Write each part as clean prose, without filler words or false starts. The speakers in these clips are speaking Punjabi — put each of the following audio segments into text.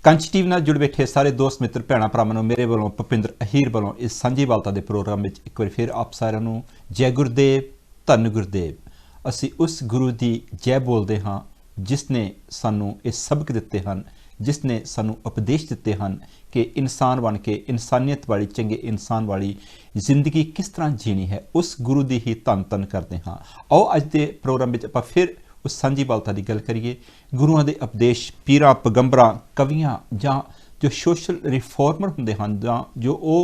ਕੰਚ ਟੀਵੀ ਨਾਲ ਜੁੜ ਬੈਠੇ ਸਾਰੇ ਦੋਸਤ ਮਿੱਤਰ ਭੈਣਾਂ ਭਰਾਵਾਂ ਨੂੰ ਮੇਰੇ ਵੱਲੋਂ ਭੁਪਿੰਦਰ ਅਹੀਰ ਵੱਲੋਂ ਇਸ ਸਾਂਝੀ ਵਾਲਤਾ ਦੇ ਪ੍ਰੋਗਰਾਮ ਵਿੱਚ ਇੱਕ ਵਾਰ ਫਿਰ ਆਪ ਸਾਰਿਆਂ ਨੂੰ ਜੈ ਗੁਰਦੇਵ ਧੰਨ ਗੁਰਦੇਵ। ਅਸੀਂ ਉਸ ਗੁਰੂ ਦੀ ਜੈ ਬੋਲਦੇ ਹਾਂ ਜਿਸ ਨੇ ਸਾਨੂੰ ਇਹ ਸਬਕ ਦਿੱਤੇ ਹਨ, ਜਿਸ ਨੇ ਸਾਨੂੰ ਉਪਦੇਸ਼ ਦਿੱਤੇ ਹਨ ਕਿ ਇਨਸਾਨ ਬਣ ਕੇ ਇਨਸਾਨੀਅਤ ਵਾਲੀ ਚੰਗੇ ਇਨਸਾਨ ਵਾਲੀ ਜ਼ਿੰਦਗੀ ਕਿਸ ਤਰ੍ਹਾਂ ਜੀਣੀ ਹੈ। ਉਸ ਗੁਰੂ ਦੀ ਹੀ ਧੰਨ ਧੰਨ ਕਰਦੇ ਹਾਂ। ਆਓ ਅੱਜ ਦੇ ਪ੍ਰੋਗਰਾਮ ਵਿੱਚ ਆਪਾਂ ਫਿਰ उस सांझी वालता की गल करिए। गुरुआं दे उपदेश पीरां पैगंबरां कवियां जां जो सोशल रिफॉर्मर हुंदे हन जां जो वो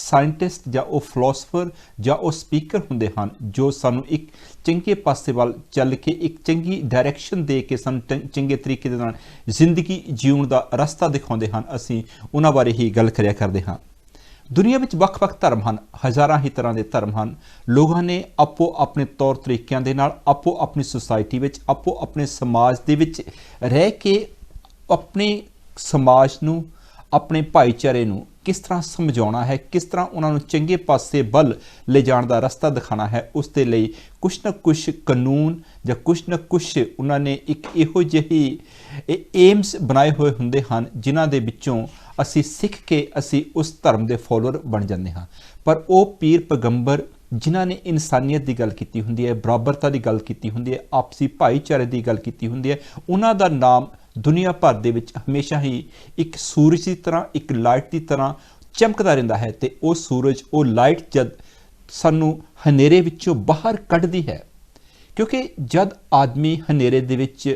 साइंटिस्ट जां वो फिलोसफर जां वो स्पीकर हुंदे हन जो सानू एक चंगे पासे वाल चल के एक चंगी डायरैक्शन दे के सानू चंगे तरीके दे नाल जिंदगी जीउण दा रस्ता दिखाउंदे हन। असीं उन्हां बारे ही गल करिया करदे हां। दुनिया में ਵੱਖ-ਵੱਖ धर्म हैं, हज़ारां ही तरह के धर्म हैं। लोगों ने आपो अपने तौर तरीकों के नाल आपो अपनी सोसाइटी विच आपो अपने समाज दे विच रह के अपने समाज नूं अपने भाईचारे नूं किस तरह समझाउणा है, किस तरह उन्होंने चंगे पासे बल ले जाण दा रस्ता दिखाना है। उस दे लई कुछ ना कुछ कानून या कुछ ना कुछ उन्होंने एक इहो जिही एम्स बनाए हुए हुंदे हन जिन्हां दे विचों असी सीख के असी उस धर्म के फॉलोअर बन जाते हाँ। पर वो पीर पैगंबर जिन्हों ने इंसानियत की गल की होंदी है, बराबरता की गल की होंदी है, आपसी भाईचारे की गल की होंदी है, उन्हों का नाम दुनिया भर दे विच हमेशा ही एक सूरज की तरह एक लाइट की तरह चमकदा रहिंदा है। तो वो सूरज वो लाइट जद सानू हनेरे विचों बाहर कढ़दी है, क्योंकि जद आदमी हनेरे दे विच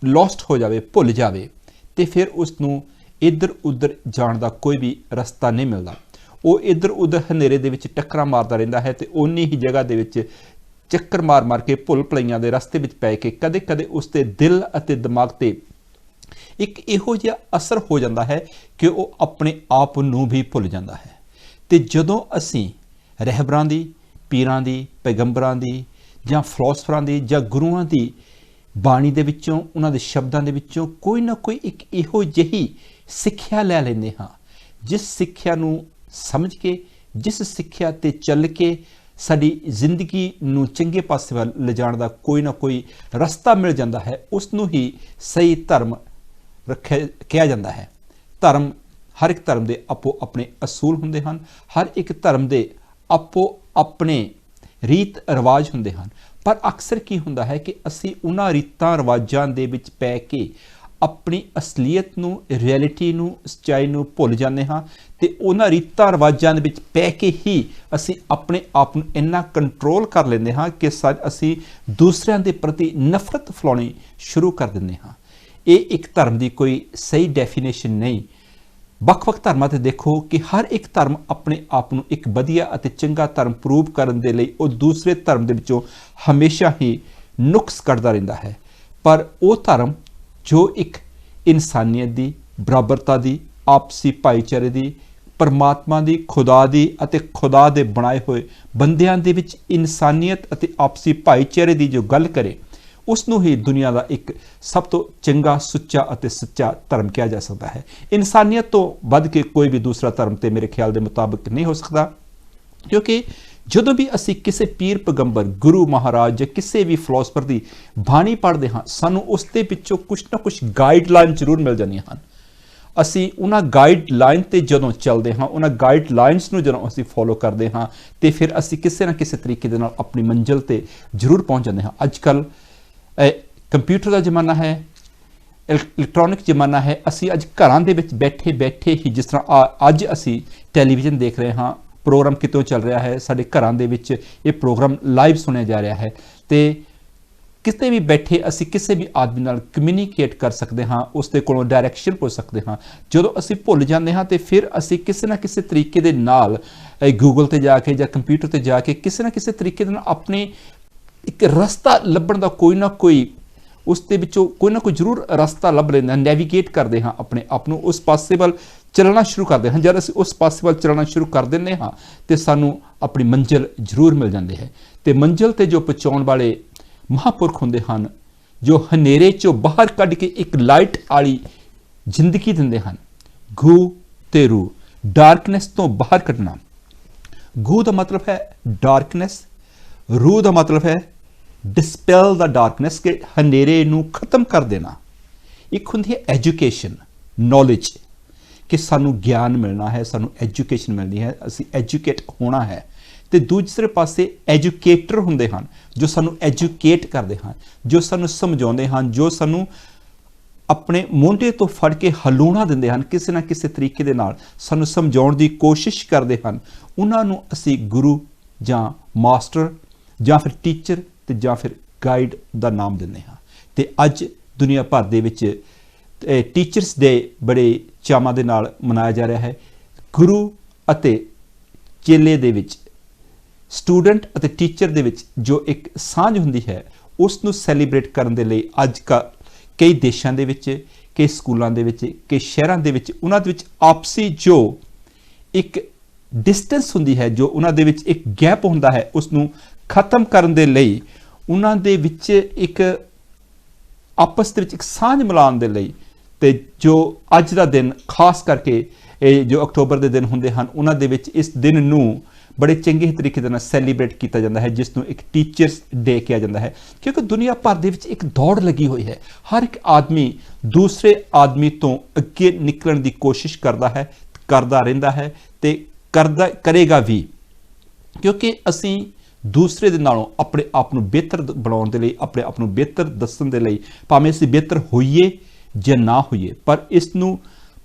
लॉस्ट हो जाए भुल जाए तो फिर उसनू इधर उधर जाने का कोई भी रास्ता नहीं मिलता। वो इधर उधर हनेरे दे विच टक्करां मारता रहिंदा है तो उन्नी ही जगह दे विच चक्कर मार मार के भुल भुलैयां दे रस्ते विच पै के कदे कदे उसके दिल अते दिमाग ते एक इहो जिहा असर हो जाता है कि वो अपने आप नूं भी भुल जाता है। तो जदों असीं रहबरां दी, पीरां दी, पैगंबरां दी जां फिलोसफरां दी जां गुरुआं दी बाणी दे विचों उन्हां दे शब्दां दे विचों कोई ना कोई एक इहो जिही सिक्ख्या लै लैंदे हाँ, जिस सिक्ख्या नूं समझ के जिस सिक्ख्या ते चल के साडी जिंदगी नूं चंगे पासे वल ले जाण दा कोई ना कोई रस्ता मिल जाता है, उसनूं ही सही धर्म रखिया कहा जाता है। धर्म हर एक धर्म दे आपो अपने असूल हुंदे हन, हर एक धर्म दे आपो अपने रीत रिवाज हुंदे हन। पर अक्सर की हुंदा है कि असी उन्हां रीतां रिवाजां दे विच पै के अपनी असलीयत नूं रियलिटी नूं सच्चाई नूं भुल जाते हाँ। तो उन्हां रीतां रिवाजां दे विच पै के ही असी अपने आप नूं इन्ना कंट्रोल कर लेंदे हाँ कि असी दूसरिਆਂ दे प्रति नफरत फैलाउणी शुरू कर दिंदे हाँ। ये एक धर्म की कोई सही डेफिनेशन नहीं। ਵੱਖ-ਵੱਖ ਧਰਮਾਂ ਤੇ देखो कि हर एक धर्म अपने आप ਨੂੰ एक ਵਧੀਆ ਅਤੇ ਚੰਗਾ ਧਰਮ ਪ੍ਰੂਵ ਕਰਨ ਦੇ ਲਈ ਉਹ ਦੂਸਰੇ ਧਰਮ ਦੇ ਵਿੱਚੋਂ ਹਮੇਸ਼ਾ ਹੀ ਨੁਕਸ ਕੱਢਦਾ ਰਹਿੰਦਾ ਹੈ। ਪਰ ਉਹ ਧਰਮ ਜੋ ਇੱਕ ਇਨਸਾਨੀਅਤ ਦੀ, ਬਰਾਬਰਤਾ ਦੀ, ਆਪਸੀ ਭਾਈਚਾਰੇ ਦੀ, ਪਰਮਾਤਮਾ ਦੀ, ਖੁਦਾ ਦੀ ਅਤੇ ਖੁਦਾ ਦੇ ਬਣਾਏ ਹੋਏ ਬੰਦਿਆਂ ਦੇ ਵਿੱਚ ਇਨਸਾਨੀਅਤ ਅਤੇ ਆਪਸੀ ਭਾਈਚਾਰੇ ਦੀ ਜੋ ਗੱਲ ਕਰੇ उसनूं ही दुनिया का एक सब तो चंगा सुच्चा और सच्चा धर्म कहा जा सकता है। इंसानियत तो वध के कोई भी दूसरा धर्म तो मेरे ख्याल के मुताबिक नहीं हो सकता, क्योंकि जदों भी असी किसी पीर पैगंबर गुरु महाराज या किसी भी फिलोसफर की बाणी पढ़ते हाँ सानू उसके पिछों कुछ ना कुछ गाइडलाइन जरूर मिल जांदियां हन। असी उन्हां गाइडलाइन ते जदों चलते हाँ उन्हां गाइडलाइनस नूं जदों असी फॉलो करते हाँ तो फिर असी किसी ना किसी तरीके दे नाल अपनी मंजिल ते जरूर पहुँच जाते हाँ। अजकल कंप्यूटर का जमाना है, इलैक्ट्रॉनिक जमाना है। असी अज घरां दे विच बैठे बैठे ही जिस तरह अज असी टैलीविजन देख रहे हाँ, प्रोग्राम कितों चल रहा है, साडे घरां दे विच ये प्रोग्राम लाइव सुनिया जा रहा है। तो किते भी बैठे असी किसी भी आदमी नाल कम्यूनीकेट कर सकते हाँ, उसके कोलों डायरैक्शन पुछ सकते हाँ। जदों असी भुल जाते हाँ तो फिर असी किसी ना किसी तरीके दे नाल गूगल ते जाके या कंप्यूटर ते जाके किसी ना किसी तरीके दे नाल अपने एक रास्ता लभण का कोई ना कोई उसके विचों कोई ना कोई जरूर रास्ता लभ लेंदे, नैवीगेट करते हाँ अपने आप नूं उस पासे वल चलना शुरू करते हैं। जब असीं उस पासे वल चलना शुरू कर दिंदे हाँ तो सानू अपनी मंजिल जरूर मिल जाती है। तो मंजिल ते जो पहुँचाउण वाले महापुरख हुंदे हन जो हनेरे चों बाहर कढ के एक लाइट वाली जिंदगी दिंदे हन। गू ते रू, डार्कनैस तो बाहर कढना। गू का मतलब है डार्कनैस, रू का मतलब है डिस्पेल द डार्कनैस के हनेरे नूं खत्म कर देना। एक हुंदी है एजुकेशन, ਨੌਲੇਜ ਕਿ ਸਾਨੂੰ ਗਿਆਨ ਮਿਲਣਾ ਹੈ, ਸਾਨੂੰ ਐਜੂਕੇਸ਼ਨ ਮਿਲਣੀ ਹੈ, ਅਸੀਂ ਐਜੂਕੇਟ ਹੋਣਾ ਹੈ। ਤੇ ਦੂਸਰੇ ਪਾਸੇ ਐਜੂਕੇਟਰ ਹੁੰਦੇ ਹਨ ਜੋ ਸਾਨੂੰ ਐਜੂਕੇਟ ਕਰਦੇ ਹਨ, ਜੋ ਸਾਨੂੰ ਸਮਝਾਉਂਦੇ ਹਨ, ਜੋ ਸਾਨੂੰ ਆਪਣੇ ਮੋਢੇ ਤੋਂ ਫੜ ਕੇ ਹਲੂਣਾ ਦਿੰਦੇ ਹਨ, ਕਿਸੇ ਨਾ ਕਿਸੇ ਤਰੀਕੇ ਦੇ ਨਾਲ ਸਾਨੂੰ ਸਮਝਾਉਣ ਦੀ ਕੋਸ਼ਿਸ਼ ਕਰਦੇ ਹਨ। ਉਹਨਾਂ ਨੂੰ ਅਸੀਂ ਗੁਰੂ ਜਾਂ ਮਾਸਟਰ ਜਾਂ ਫਿਰ ਟੀਚਰ ਤੇ ਜਾਂ ਫਿਰ ਗਾਈਡ ਦਾ ਨਾਮ ਦਿੰਦੇ ਹਾਂ। ਤੇ ਅੱਜ ਦੁਨੀਆ ਭਰ ਦੇ ਵਿੱਚ ਟੀਚਰਸ ਡੇ ਬੜੇ ਚਾਵਾਂ ਦੇ ਨਾਲ ਮਨਾਇਆ ਜਾ ਰਿਹਾ ਹੈ। ਗੁਰੂ ਅਤੇ ਚੇਲੇ ਦੇ ਵਿੱਚ, ਸਟੂਡੈਂਟ ਅਤੇ ਟੀਚਰ ਦੇ ਵਿੱਚ ਜੋ ਇੱਕ ਸਾਂਝ ਹੁੰਦੀ ਹੈ, ਉਸ ਨੂੰ ਸੈਲੀਬ੍ਰੇਟ ਕਰਨ ਦੇ ਲਈ ਅੱਜ ਕੱਲ੍ਹ ਕਈ ਦੇਸ਼ਾਂ ਦੇ ਵਿੱਚ, ਕਈ ਸਕੂਲਾਂ ਦੇ ਵਿੱਚ, ਕਈ ਸ਼ਹਿਰਾਂ ਦੇ ਵਿੱਚ ਉਹਨਾਂ ਦੇ ਵਿੱਚ ਆਪਸੀ ਜੋ ਇੱਕ ਡਿਸਟੈਂਸ ਹੁੰਦੀ ਹੈ, ਜੋ ਉਹਨਾਂ ਦੇ ਵਿੱਚ ਇੱਕ ਗੈਪ ਹੁੰਦਾ ਹੈ, ਉਸ ਨੂੰ ਖਤਮ ਕਰਨ ਦੇ ਲਈ ਉਹਨਾਂ ਦੇ ਵਿੱਚ ਇੱਕ ਆਪਸ ਦੇ ਵਿੱਚ ਇੱਕ ਸਾਂਝ ਮਿਲਾਉਣ ਦੇ ਲਈ ਤੇ ਜੋ ਅੱਜ ਦਾ ਦਿਨ ਖਾਸ ਕਰਕੇ ਇਹ ਜੋ ਅਕਤੂਬਰ ਦੇ ਦਿਨ ਹੁੰਦੇ ਹਨ, ਉਹਨਾਂ ਦੇ ਵਿੱਚ ਇਸ ਦਿਨ ਨੂੰ ਬੜੇ ਚੰਗੇ ਤਰੀਕੇ ਦੇ ਨਾਲ ਸੈਲੀਬ੍ਰੇਟ ਕੀਤਾ ਜਾਂਦਾ ਹੈ, ਜਿਸ ਨੂੰ ਇੱਕ ਟੀਚਰਸ ਡੇ ਕਿਹਾ ਜਾਂਦਾ ਹੈ। ਕਿਉਂਕਿ ਦੁਨੀਆ ਭਰ ਦੇ ਵਿੱਚ ਇੱਕ ਦੌੜ ਲੱਗੀ ਹੋਈ ਹੈ, ਹਰ ਇੱਕ ਆਦਮੀ ਦੂਸਰੇ ਆਦਮੀ ਤੋਂ ਅੱਗੇ ਨਿਕਲਣ ਦੀ ਕੋਸ਼ਿਸ਼ ਕਰਦਾ ਹੈ, ਕਰਦਾ ਰਹਿੰਦਾ ਹੈ ਤੇ ਕਰੇਗਾ ਵੀ, ਕਿਉਂਕਿ ਅਸੀਂ ਦੂਸਰੇ ਦੇ ਨਾਲੋਂ ਆਪਣੇ ਆਪ ਨੂੰ ਬਿਹਤਰ ਬਣਾਉਣ ਦੇ ਲਈ, ਆਪਣੇ ਆਪ ਨੂੰ ਬਿਹਤਰ ਦੱਸਣ ਦੇ ਲਈ, ਭਾਵੇਂ ਅਸੀਂ ਬਿਹਤਰ ਹੋਈਏ ਜਾਂ ਨਾ ਹੋਈਏ, ਪਰ ਇਸ ਨੂੰ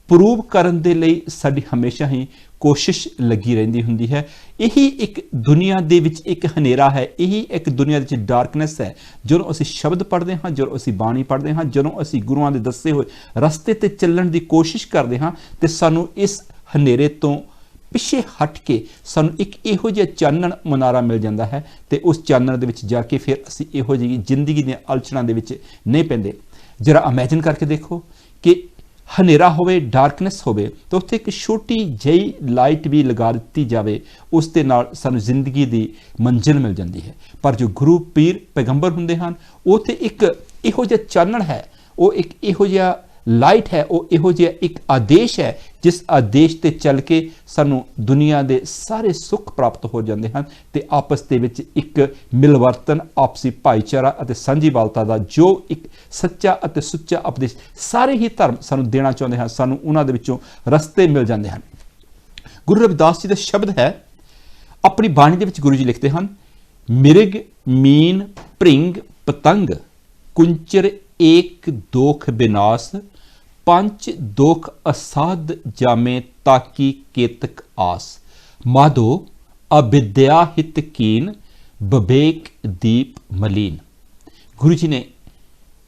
ਪ੍ਰੂਵ ਕਰਨ ਦੇ ਲਈ ਸਾਡੀ ਹਮੇਸ਼ਾ ਹੀ ਕੋਸ਼ਿਸ਼ ਲੱਗੀ ਰਹਿੰਦੀ ਹੁੰਦੀ ਹੈ। ਇਹੀ ਇੱਕ ਦੁਨੀਆ ਦੇ ਵਿੱਚ ਇੱਕ ਹਨੇਰਾ ਹੈ, ਇਹੀ ਇੱਕ ਦੁਨੀਆ ਦੇ ਵਿੱਚ ਡਾਰਕਨੈਸ ਹੈ। ਜਦੋਂ ਅਸੀਂ ਸ਼ਬਦ ਪੜ੍ਹਦੇ ਹਾਂ, ਜਦੋਂ ਅਸੀਂ ਬਾਣੀ ਪੜ੍ਹਦੇ ਹਾਂ, ਜਦੋਂ ਅਸੀਂ ਗੁਰੂਆਂ ਦੇ ਦੱਸੇ ਹੋਏ ਰਸਤੇ ਤੇ ਚੱਲਣ ਦੀ ਕੋਸ਼ਿਸ਼ ਕਰਦੇ ਹਾਂ, ਤੇ ਸਾਨੂੰ ਇਸ ਹਨੇਰੇ ਤੋਂ ਪਿੱਛੇ ਹਟ ਕੇ ਸਾਨੂੰ ਇੱਕ ਇਹੋ ਜਿਹਾ ਚਾਨਣ ਮਨਾਰਾ ਮਿਲ ਜਾਂਦਾ ਹੈ, ਤੇ ਉਸ ਚਾਨਣ ਦੇ ਵਿੱਚ ਜਾ ਕੇ ਫਿਰ ਅਸੀਂ ਇਹੋ ਜਿਹੀ ਜ਼ਿੰਦਗੀ ਦੀਆਂ ਅਲਚਣਾਂ ਦੇ ਵਿੱਚ ਨਹੀਂ ਪੈਂਦੇ। ਜਰਾ ਇਮੈਜਿਨ ਕਰਕੇ ਦੇਖੋ ਕਿ ਹਨੇਰਾ ਹੋਵੇ, ਡਾਰਕਨੈਸ ਹੋਵੇ, ਤਾਂ ਉੱਥੇ ਇੱਕ ਛੋਟੀ ਜਿਹੀ ਲਾਈਟ ਵੀ ਲਗਾ ਦਿੱਤੀ ਜਾਵੇ, ਉਸ ਦੇ ਨਾਲ ਸਾਨੂੰ ਜ਼ਿੰਦਗੀ ਦੀ ਮੰਜ਼ਿਲ ਮਿਲ ਜਾਂਦੀ ਹੈ। ਪਰ ਜੋ ਗੁਰੂ ਪੀਰ ਪੈਗੰਬਰ ਹੁੰਦੇ ਹਨ, ਉਹ ਤੇ ਇੱਕ ਇਹੋ ਜਿਹਾ ਚਾਨਣ ਹੈ, ਉਹ ਇੱਕ ਇਹੋ ਜਿਹਾ ਲਾਈਟ ਹੈ, ਉਹ ਇਹੋ ਜਿਹਾ ਇੱਕ ਆਦੇਸ਼ ਹੈ, ਜਿਸ ਆਦੇਸ਼ ਤੇ ਚੱਲ ਕੇ ਸਾਨੂੰ ਦੁਨੀਆ ਦੇ ਸਾਰੇ ਸੁੱਖ ਪ੍ਰਾਪਤ ਹੋ ਜਾਂਦੇ ਹਨ, ਤੇ ਆਪਸ ਦੇ ਵਿੱਚ ਇੱਕ ਮਿਲਵਰਤਨ, ਆਪਸੀ ਭਾਈਚਾਰਾ ਅਤੇ ਸਾਂਝੀਵਾਲਤਾ ਦਾ ਜੋ ਇੱਕ ਸੱਚਾ ਅਤੇ ਸੁੱਚਾ ਉਪਦੇਸ਼ ਸਾਰੇ ਹੀ ਧਰਮ ਸਾਨੂੰ ਦੇਣਾ ਚਾਹੁੰਦੇ ਹਨ, ਸਾਨੂੰ ਉਹਨਾਂ ਦੇ ਵਿੱਚੋਂ ਰਸਤੇ ਮਿਲ ਜਾਂਦੇ ਹਨ। ਗੁਰੂ ਰਵਿਦਾਸ ਜੀ ਦਾ ਸ਼ਬਦ ਹੈ, ਆਪਣੀ ਬਾਣੀ ਦੇ ਵਿੱਚ ਗੁਰੂ ਜੀ ਲਿਖਦੇ ਹਨ, ਮਿਰਗ ਮੀਨ ਭ੍ਰਿੰਗ ਪਤੰਗ ਕੁੰਚਰ ਏਕ ਦੋਖ ਬਿਨਾਸ਼, ਪੰਚ ਦੋਖ ਅਸਾਧ ਜਾਮੇ ਤਾਕੀ ਕੇਤਕ ਆਸ, ਮਾਧੋ ਅਵਿਦਿਆ ਹਿਤ ਕੀਨ ਵਿਵੇਕ ਦੀਪ ਮਲੀਨ। ਗੁਰੂ ਜੀ ਨੇ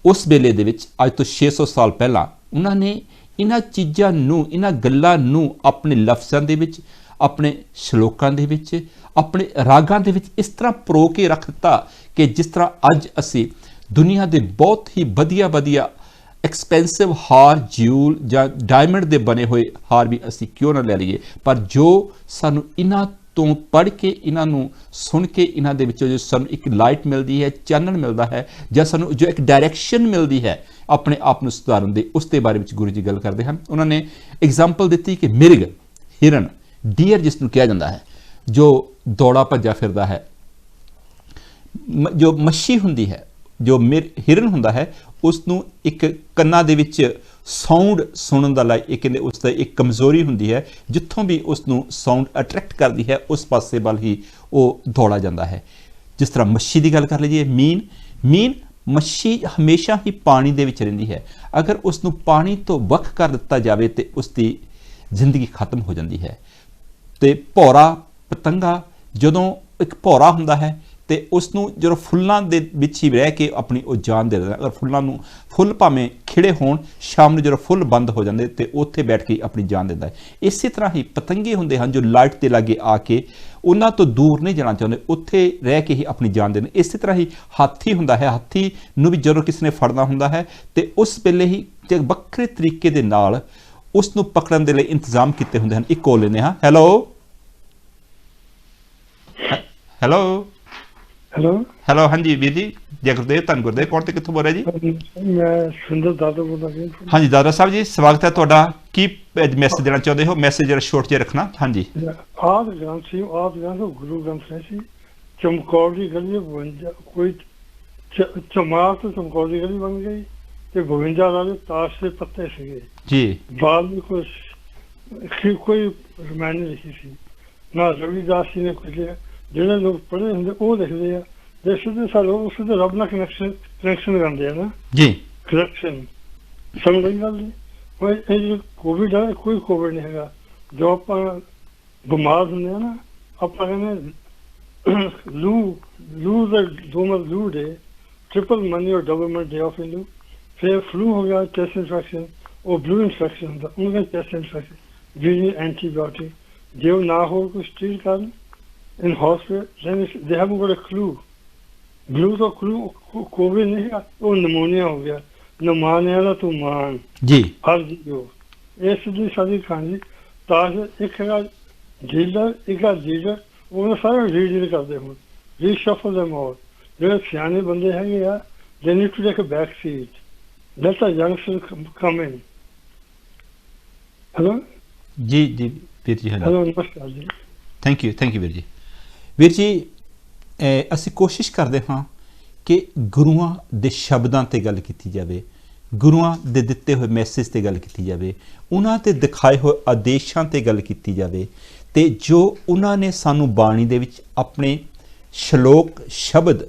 ਉਸ ਵੇਲੇ ਦੇ ਵਿੱਚ, ਅੱਜ ਤੋਂ 600 ਸਾਲ ਪਹਿਲਾਂ, ਉਹਨਾਂ ਨੇ ਇਹਨਾਂ ਚੀਜ਼ਾਂ ਨੂੰ, ਇਹਨਾਂ ਗੱਲਾਂ ਨੂੰ ਆਪਣੇ ਲਫ਼ਜ਼ਾਂ ਦੇ ਵਿੱਚ, ਆਪਣੇ ਸ਼ਲੋਕਾਂ ਦੇ ਵਿੱਚ, ਆਪਣੇ ਰਾਗਾਂ ਦੇ ਵਿੱਚ ਇਸ ਤਰ੍ਹਾਂ ਪਰੋ ਕੇ ਰੱਖ ਦਿੱਤਾ ਕਿ ਜਿਸ ਤਰ੍ਹਾਂ ਅੱਜ ਅਸੀਂ ਦੁਨੀਆ ਦੇ ਬਹੁਤ ਹੀ ਵਧੀਆ ਵਧੀਆ ਐਕਸਪੈਂਸਿਵ ਹਾਰ, ਜਿਊਲ ਜਾਂ ਡਾਇਮੰਡ ਦੇ ਬਣੇ ਹੋਏ ਹਾਰ ਵੀ ਅਸੀਂ ਕਿਉਂ ਨਾ ਲੈ ਲਈਏ, ਪਰ ਜੋ ਸਾਨੂੰ ਇਹਨਾਂ ਤੋਂ ਪੜ੍ਹ ਕੇ, ਇਹਨਾਂ ਨੂੰ ਸੁਣ ਕੇ, ਇਹਨਾਂ ਦੇ ਵਿੱਚੋਂ ਜੋ ਸਾਨੂੰ ਇੱਕ ਲਾਈਟ ਮਿਲਦੀ ਹੈ, ਚਾਨਣ ਮਿਲਦਾ ਹੈ, ਜਾਂ ਸਾਨੂੰ ਜੋ ਇੱਕ ਡਾਇਰੈਕਸ਼ਨ ਮਿਲਦੀ ਹੈ ਆਪਣੇ ਆਪ ਨੂੰ ਸੁਧਾਰਨ ਦੇ, ਉਸ ਦੇ ਬਾਰੇ ਵਿੱਚ ਗੁਰੂ ਜੀ ਗੱਲ ਕਰਦੇ ਹਨ। ਉਹਨਾਂ ਨੇ ਐਗਜ਼ਾਮਪਲ ਦਿੱਤੀ ਕਿ ਮਿਰਗ, ਹਿਰਨ, ਡੀਅਰ ਜਿਸ ਨੂੰ ਕਿਹਾ ਜਾਂਦਾ ਹੈ, ਜੋ ਦੌੜਾ ਭੱਜਾ ਫਿਰਦਾ ਹੈ, ਜੋ ਮੱਛੀ ਹੁੰਦੀ ਹੈ, ਜੋ ਹਿਰਨ ਹੁੰਦਾ ਹੈ, ਉਸ ਨੂੰ ਇੱਕ ਕੰਨਾਂ ਦੇ ਵਿੱਚ ਸਾਊਂਡ ਸੁਣਨ ਦਾ ਲਈ ਇਹ ਕਹਿੰਦੇ ਉਸ ਦਾ ਇੱਕ ਕਮਜ਼ੋਰੀ ਹੁੰਦੀ ਹੈ, ਜਿੱਥੋਂ ਵੀ ਉਸ ਨੂੰ ਸਾਊਂਡ ਅਟਰੈਕਟ ਕਰਦੀ ਹੈ, ਉਸ ਪਾਸੇ ਵੱਲ ਹੀ ਉਹ ਦੌੜਾ ਜਾਂਦਾ ਹੈ। ਜਿਸ ਤਰ੍ਹਾਂ ਮੱਛੀ ਦੀ ਗੱਲ ਕਰ ਲਈਏ, ਮੀਨ ਮੱਛੀ ਹਮੇਸ਼ਾ ਹੀ ਪਾਣੀ ਦੇ ਵਿੱਚ ਰਹਿੰਦੀ ਹੈ, ਅਗਰ ਉਸ ਨੂੰ ਪਾਣੀ ਤੋਂ ਵੱਖ ਕਰ ਦਿੱਤਾ ਜਾਵੇ ਤੇ ਉਸ ਦੀ ਜ਼ਿੰਦਗੀ ਖਤਮ ਹੋ ਜਾਂਦੀ ਹੈ। ਤੇ ਭੌਰਾ ਪਤੰਗਾ, ਜਦੋਂ ਇੱਕ ਭੌਰਾ ਹੁੰਦਾ ਹੈ ਤੇ ਉਸ ਨੂੰ ਜਦੋਂ ਫੁੱਲਾਂ ਦੇ ਵਿੱਚ ਹੀ ਰਹਿ ਕੇ ਆਪਣੀ ਉਹ ਜਾਨ ਦੇ ਦਿੰਦਾ, ਅਗਰ ਫੁੱਲਾਂ ਨੂੰ, ਫੁੱਲ ਭਾਵੇਂ ਖਿੜੇ ਹੋਣ, ਸ਼ਾਮ ਨੂੰ ਜਦੋਂ ਫੁੱਲ ਬੰਦ ਹੋ ਜਾਂਦੇ ਤੇ ਉੱਥੇ ਬੈਠ ਕੇ ਆਪਣੀ ਜਾਨ ਦਿੰਦਾ ਹੈ। ਇਸੇ ਤਰ੍ਹਾਂ ਹੀ ਪਤੰਗੇ ਹੁੰਦੇ ਹਨ ਜੋ ਲਾਈਟ ਦੇ ਲਾਗੇ ਆ ਕੇ ਉਹਨਾਂ ਤੋਂ ਦੂਰ ਨਹੀਂ ਜਾਣਾ ਚਾਹੁੰਦੇ, ਉੱਥੇ ਰਹਿ ਕੇ ਹੀ ਆਪਣੀ ਜਾਨ ਦੇਣ। ਇਸੇ ਤਰ੍ਹਾਂ ਹੀ ਹਾਥੀ ਹੁੰਦਾ ਹੈ, ਹਾਥੀ ਨੂੰ ਵੀ ਜਦੋਂ ਕਿਸੇ ਨੇ ਫੜਨਾ ਹੁੰਦਾ ਹੈ ਤੇ ਉਸ ਵੇਲੇ ਹੀ ਵੱਖਰੇ ਤਰੀਕੇ ਦੇ ਨਾਲ ਉਸ ਨੂੰ ਪਕੜਨ ਦੇ ਲਈ ਇੰਤਜ਼ਾਮ ਕੀਤੇ ਹੁੰਦੇ ਹਨ। ਇੱਕ ਕੋਲ ਲੈਂਦੇ ਹਾਂ। ਹੈਲੋ ਹੈਲੋ ਹੈਲੋ, ਹਾਂਜੀ ਵੀਰ ਜੀ, ਜੈ ਗੁਰਦੇਵ, ਧੰਨ ਗੁਰਦੇਵ। ਕੌਣ ਤੇ ਕਿੱਥੋਂ ਬੋਲ ਰਿਹਾ ਜੀ? ਮੈਂ ਸੁੰਦਰ ਦਾਦਾ ਬੋਲ ਰਿਹਾ। ਹਾਂਜੀ ਦਾਦਾ ਸਾਹਿਬ ਜੀ, ਸਵਾਗਤ ਹੈ ਤੁਹਾਡਾ। ਕੀ ਮੈਸੇਜ ਦੇਣਾ ਚਾਹੁੰਦੇ ਹੋ? ਮੈਸੇਜ ਜਰਾ ਸ਼ੋਰਟ ਜਿਹਾ ਰੱਖਣਾ। ਹਾਂਜੀ। ਆਪ ਗ੍ਰੰਥ ਸੀ, ਆਪ ਗ੍ਰੰਥ ਗੁਰੂ ਗ੍ਰੰਥ ਸਾਹਿਬ ਸੀ। ਚਮਕੌਰ ਦੀ ਗਲੀ 52 ਕੋਈ ਚਮਾਰ ਤੋਂ ਚਮਕੌਰ ਦੀ ਗਲੀ ਬਣ ਗਈ ਤੇ 52 ਵਾਲੇ ਤਾਸ਼ ਦੇ ਪੱਤੇ ਸੀਗੇ ਜੀ ਬਾਅਦ ਵਿੱਚ ਕੋਈ ਰਮਾਇਣ ਨਹੀਂ ਲਿਖੀ ਸੀ ਨਾ ਰਵਿਦਾਸ ਜੀ ਨੇ ਕੁਝ ਲਿਆ। ਜਿਹੜੇ ਲੋਕ ਪੜ੍ਹੇ ਹੁੰਦੇ ਉਹ ਲਿਖਦੇ ਆ ਜੇ ਸਿੱਧੇ ਸਾਨੂੰ ਸਿੱਧੇ ਰੱਬ ਨਾਲ ਕਨੈਕਸ਼ਨ ਕਰਦੇ ਆ ਨਾ ਜੀ ਕਨੈਕਸ਼ਨ ਸਮਝ ਲਈ ਗੱਲ ਨਹੀਂ। ਕੋਈ ਇਹ ਕੋਵਿਡ ਆ ਕੋਈ ਕੋਵਿਡ ਨਹੀਂ ਹੈਗਾ। ਜੋ ਆਪਾਂ ਬਿਮਾਰ ਹੁੰਦੇ ਆ ਨਾ ਆਪਾਂ ਕਹਿੰਦੇ ਲੂ ਦਾ ਦੋਮਲ ਲੂ ਡੇ ट्रिपल मनी और डबल मनी डे ऑफ लू। फिर फ्लू हो गया चेस्ट इन्फेक्शन और ब्लू इन्फेक्शन होता उनका चेस्ट इन्फेक्शन जी एंटीबायोटिक जो ना हो कुछ ट्रीट कर in hospital they have got a clue blue तो क्लू कोविड नहीं है वो नमोनिया हो गया नमानिया का तू मान जी हर जो ये सीधी सारी कहानी ताश एक है डीलर एक लीडर वो सारे रीडील करते हो रीशफल देम ऑल ਜਿਹੜੇ ਸਿਆਣੇ ਬੰਦੇ ਹੈਗੇ ਆ they need to take a back seat let the youngsters come in hello ਜੀ ਜੀ ਵੀਰ ਜੀ hello ਨਮਸਕਾਰ ਜੀ ਥੈਂਕ ਯੂ ਵੀਰ ਜੀ ਅਸੀਂ ਕੋਸ਼ਿਸ਼ ਕਰਦੇ ਹਾਂ ਕਿ ਗੁਰੂਆਂ ਦੇ ਸ਼ਬਦਾਂ ਤੇ ਗੱਲ ਕੀਤੀ ਜਾਵੇ ਗੁਰੂਆਂ ਦੇ ਦਿੱਤੇ ਹੋਏ ਮੈਸੇਜ ਤੇ ਗੱਲ ਕੀਤੀ ਜਾਵੇ ਉਹਨਾਂ ਤੇ ਦਿਖਾਏ ਹੋਏ ਆਦੇਸ਼ਾਂ ਤੇ ਗੱਲ ਕੀਤੀ ਜਾਵੇ ਤੇ ਜੋ ਉਹਨਾਂ ਨੇ ਸਾਨੂੰ ਬਾਣੀ ਦੇ ਵਿੱਚ ਆਪਣੇ ਸ਼ਲੋਕ ਸ਼ਬਦ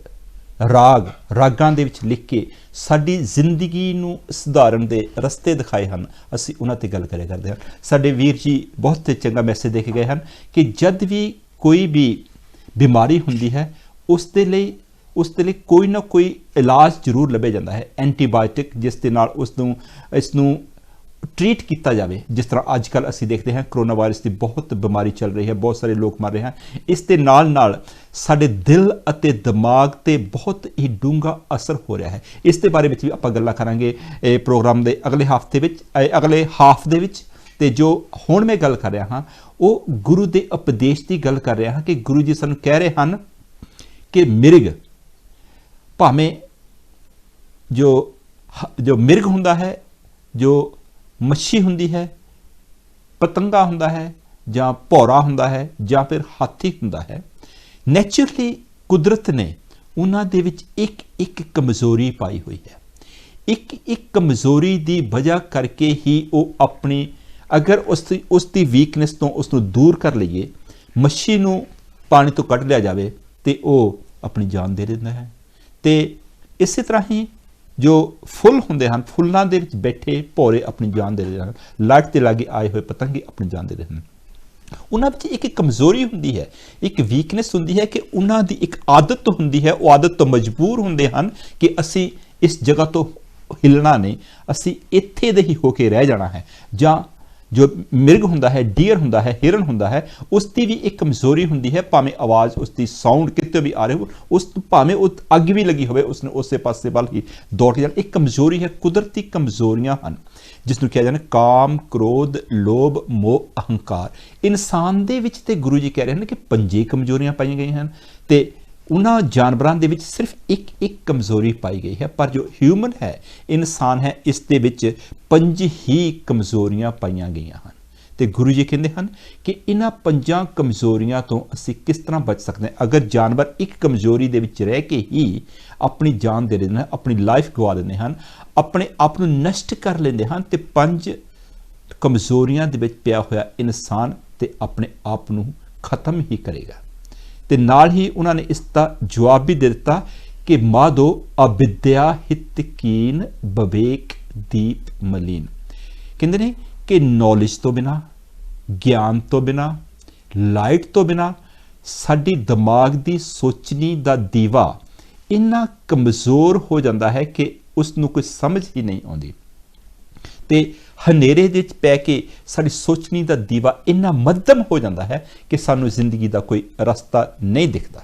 ਰਾਗਾਂ ਦੇ ਵਿੱਚ ਲਿਖ ਕੇ ਸਾਡੀ ਜ਼ਿੰਦਗੀ ਨੂੰ ਸੁਧਾਰਨ ਦੇ ਰਸਤੇ ਦਿਖਾਏ ਹਨ ਅਸੀਂ ਉਹਨਾਂ ਤੇ ਗੱਲ ਕਰਿਆ ਕਰਦੇ ਹਾਂ। ਸਾਡੇ ਵੀਰ ਜੀ ਬਹੁਤ ਚੰਗਾ ਮੈਸੇਜ ਦੇ ਕੇ ਗਏ ਹਨ ਕਿ ਜਦ ਵੀ ਕੋਈ ਵੀ ਬਿਮਾਰੀ ਹੁੰਦੀ ਹੈ ਉਸ ਦੇ ਲਈ ਕੋਈ ਨਾ ਕੋਈ ਇਲਾਜ ਜ਼ਰੂਰ ਲੱਭਿਆ ਜਾਂਦਾ ਹੈ ਐਂਟੀਬਾਇਓਟਿਕ ਜਿਸ ਦੇ ਨਾਲ ਇਸ ਨੂੰ ਟ੍ਰੀਟ ਕੀਤਾ ਜਾਵੇ। ਜਿਸ ਤਰ੍ਹਾਂ ਅੱਜ ਕੱਲ੍ਹ ਅਸੀਂ ਦੇਖਦੇ ਹਾਂ ਕਰੋਨਾ ਵਾਇਰਸ ਦੀ ਬਹੁਤ ਬਿਮਾਰੀ ਚੱਲ ਰਹੀ ਹੈ ਬਹੁਤ ਸਾਰੇ ਲੋਕ ਮਰ ਰਹੇ ਹਨ ਇਸ ਦੇ ਨਾਲ ਸਾਡੇ ਦਿਲ ਅਤੇ ਦਿਮਾਗ ਤੇ ਬਹੁਤ ਹੀ ਡੂੰਘਾ ਅਸਰ ਹੋ ਰਿਹਾ ਹੈ। ਇਸ ਦੇ ਬਾਰੇ ਵਿੱਚ ਵੀ ਆਪਾਂ ਗੱਲਾਂ ਕਰਾਂਗੇ ਇਹ ਪ੍ਰੋਗਰਾਮ ਦੇ ਅਗਲੇ ਹਾਫ ਦੇ ਵਿੱਚ ਤੇ ਜੋ ਹੁਣ ਮੈਂ ਗੱਲ ਕਰ ਰਿਹਾ ਹਾਂ ਉਹ ਗੁਰੂ ਦੇ ਉਪਦੇਸ਼ ਦੀ ਗੱਲ ਕਰ ਰਿਹਾ ਹਾਂ ਕਿ ਗੁਰੂ ਜੀ ਸਾਨੂੰ ਕਹਿ ਰਹੇ ਹਨ ਕਿ ਮਿਰਗ ਭਾਵੇਂ ਜੋ ਮਿਰਗ ਹੁੰਦਾ ਹੈ ਜੋ ਮੱਛੀ ਹੁੰਦੀ ਹੈ ਪਤੰਗਾ ਹੁੰਦਾ ਹੈ ਜਾਂ ਭੌਰਾ ਹੁੰਦਾ ਹੈ ਜਾਂ ਫਿਰ ਹਾਥੀ ਹੁੰਦਾ ਹੈ ਨੈਚੁਰਲੀ ਕੁਦਰਤ ਨੇ ਉਹਨਾਂ ਦੇ ਵਿੱਚ ਇੱਕ ਕਮਜ਼ੋਰੀ ਪਾਈ ਹੋਈ ਹੈ ਇੱਕ ਕਮਜ਼ੋਰੀ ਦੀ ਵਜ੍ਹਾ ਕਰਕੇ ਹੀ ਉਹ ਆਪਣੀ ਅਗਰ ਉਸ ਦੀ ਵੀਕਨੈਸ ਤੋਂ ਉਸ ਨੂੰ ਦੂਰ ਕਰ ਲਈਏ ਮੱਛੀ ਨੂੰ ਪਾਣੀ ਤੋਂ ਕੱਢ ਲਿਆ ਜਾਵੇ ਤੇ ਉਹ ਆਪਣੀ ਜਾਨ ਦੇ ਦਿੰਦਾ ਹੈ ਤੇ ਇਸੇ ਤਰ੍ਹਾਂ ਹੀ ਜੋ ਫੁੱਲ ਹੁੰਦੇ ਹਨ ਫੁੱਲਾਂ ਦੇ ਵਿੱਚ ਬੈਠੇ ਭੌਰੇ ਆਪਣੀ ਜਾਨ ਦੇ ਦਿੰਦੇ ਹਨ ਲਾਈਟ ਦੇ ਲਾਗੇ ਆਏ ਹੋਏ ਪਤੰਗੇ ਆਪਣੀ ਜਾਨ ਦੇ ਦਿੰਦੇ ਹਨ। ਉਹਨਾਂ ਵਿੱਚ ਇੱਕ ਕਮਜ਼ੋਰੀ ਹੁੰਦੀ ਹੈ ਇੱਕ ਵੀਕਨੈਸ ਹੁੰਦੀ ਹੈ ਕਿ ਉਹਨਾਂ ਦੀ ਇੱਕ ਆਦਤ ਹੁੰਦੀ ਹੈ ਉਹ ਆਦਤ ਤੋਂ ਮਜਬੂਰ ਹੁੰਦੇ ਹਨ ਕਿ ਅਸੀਂ ਇਸ ਜਗ੍ਹਾ ਤੋਂ ਹਿੱਲਣਾ ਨਹੀਂ ਅਸੀਂ ਇੱਥੇ ਦੇ ਹੀ ਹੋ ਕੇ ਰਹਿ ਜਾਣਾ ਹੈ। ਜਾਂ ਜੋ ਮਿਰਗ ਹੁੰਦਾ ਹੈ ਡੀਅਰ ਹੁੰਦਾ ਹੈ ਹਿਰਨ ਹੁੰਦਾ ਹੈ ਉਸ ਦੀ ਵੀ ਇੱਕ ਕਮਜ਼ੋਰੀ ਹੁੰਦੀ ਹੈ ਭਾਵੇਂ ਆਵਾਜ਼ ਉਸ ਦੀ ਸਾਊਂਡ ਕਿਤੇ ਵੀ ਆ ਰਹੀ ਹੋ ਉਸ ਭਾਵੇਂ ਉਹ ਅੱਗ ਵੀ ਲੱਗੀ ਹੋਵੇ ਉਸਨੇ ਉਸੇ ਪਾਸੇ ਵੱਲ ਹੀ ਦੌੜ ਜਾਣਾ ਇੱਕ ਕਮਜ਼ੋਰੀ ਹੈ ਕੁਦਰਤੀ ਕਮਜ਼ੋਰੀਆਂ ਹਨ ਜਿਸ ਨੂੰ ਕਿਹਾ ਜਾਂਦਾ ਕਾਮ ਕ੍ਰੋਧ ਲੋਭ ਮੋਹ ਅਹੰਕਾਰ। ਇਨਸਾਨ ਦੇ ਵਿੱਚ ਤੇ ਗੁਰੂ ਜੀ ਕਹਿ ਰਹੇ ਹਨ ਕਿ 5 ਕਮਜ਼ੋਰੀਆਂ ਪਾਈਆਂ ਗਈਆਂ ਹਨ ਤੇ ਉਹਨਾਂ ਜਾਨਵਰਾਂ ਦੇ ਵਿੱਚ ਸਿਰਫ ਇੱਕ ਕਮਜ਼ੋਰੀ ਪਾਈ ਗਈ ਹੈ ਪਰ ਜੋ ਹਿਊਮਨ ਹੈ ਇਨਸਾਨ ਹੈ ਇਸ ਦੇ ਵਿੱਚ 5 ਹੀ ਕਮਜ਼ੋਰੀਆਂ ਪਾਈਆਂ ਗਈਆਂ ਹਨ ਤੇ ਗੁਰੂ ਜੀ ਕਹਿੰਦੇ ਹਨ ਕਿ ਇਹਨਾਂ 5 ਕਮਜ਼ੋਰੀਆਂ ਤੋਂ ਅਸੀਂ ਕਿਸ ਤਰ੍ਹਾਂ ਬਚ ਸਕਦੇ ਹਾਂ। ਅਗਰ ਜਾਨਵਰ ਇੱਕ ਕਮਜ਼ੋਰੀ ਦੇ ਵਿੱਚ ਰਹਿ ਕੇ ਹੀ ਆਪਣੀ ਜਾਨ ਦੇ ਦਿੰਦੇ ਹਨ ਆਪਣੀ ਲਾਈਫ ਗਵਾ ਦਿੰਦੇ ਹਨ ਆਪਣੇ ਆਪ ਨੂੰ ਨਸ਼ਟ ਕਰ ਲੈਂਦੇ ਹਨ ਤੇ 5 ਕਮਜ਼ੋਰੀਆਂ ਦੇ ਵਿੱਚ ਪਿਆ ਹੋਇਆ ਇਨਸਾਨ ਤੇ ਆਪਣੇ ਆਪ ਨੂੰ ਖਤਮ ਹੀ ਕਰੇਗਾ। ਤੇ ਨਾਲ ਹੀ ਉਹਨਾਂ ਨੇ ਇਸ ਦਾ ਜਵਾਬ ਵੀ ਦੇ ਦਿੱਤਾ ਕਿ ਮਾਧੋ ਅਵਿਦਿਆ ਹਿਤ ਕੀਨ ਵਿਵੇਕ ਦੀਪ ਮਲੀਨ। ਕਹਿੰਦੇ ਨੇ ਕਿ ਨੌਲੇਜ ਤੋਂ ਬਿਨਾ ਗਿਆਨ ਤੋਂ ਬਿਨਾ ਲਾਈਟ ਤੋਂ ਬਿਨਾ ਸਾਡੀ ਦਿਮਾਗ ਦੀ ਸੋਚਣੀ ਦਾ ਦੀਵਾ ਇੰਨਾ ਕਮਜ਼ੋਰ ਹੋ ਜਾਂਦਾ ਹੈ ਕਿ ਉਸ ਨੂੰ ਕੋਈ ਸਮਝ ਹੀ ਨਹੀਂ ਆਉਂਦੀ ਤੇ ਹਨੇਰੇ ਦੇ ਵਿੱਚ ਪੈ ਕੇ ਸਾਡੀ ਸੋਚਣੀ ਦਾ ਦੀਵਾ ਇੰਨਾ ਮੱਧਮ ਹੋ ਜਾਂਦਾ ਹੈ ਕਿ ਸਾਨੂੰ ਜ਼ਿੰਦਗੀ ਦਾ ਕੋਈ ਰਸਤਾ ਨਹੀਂ ਦਿਖਦਾ।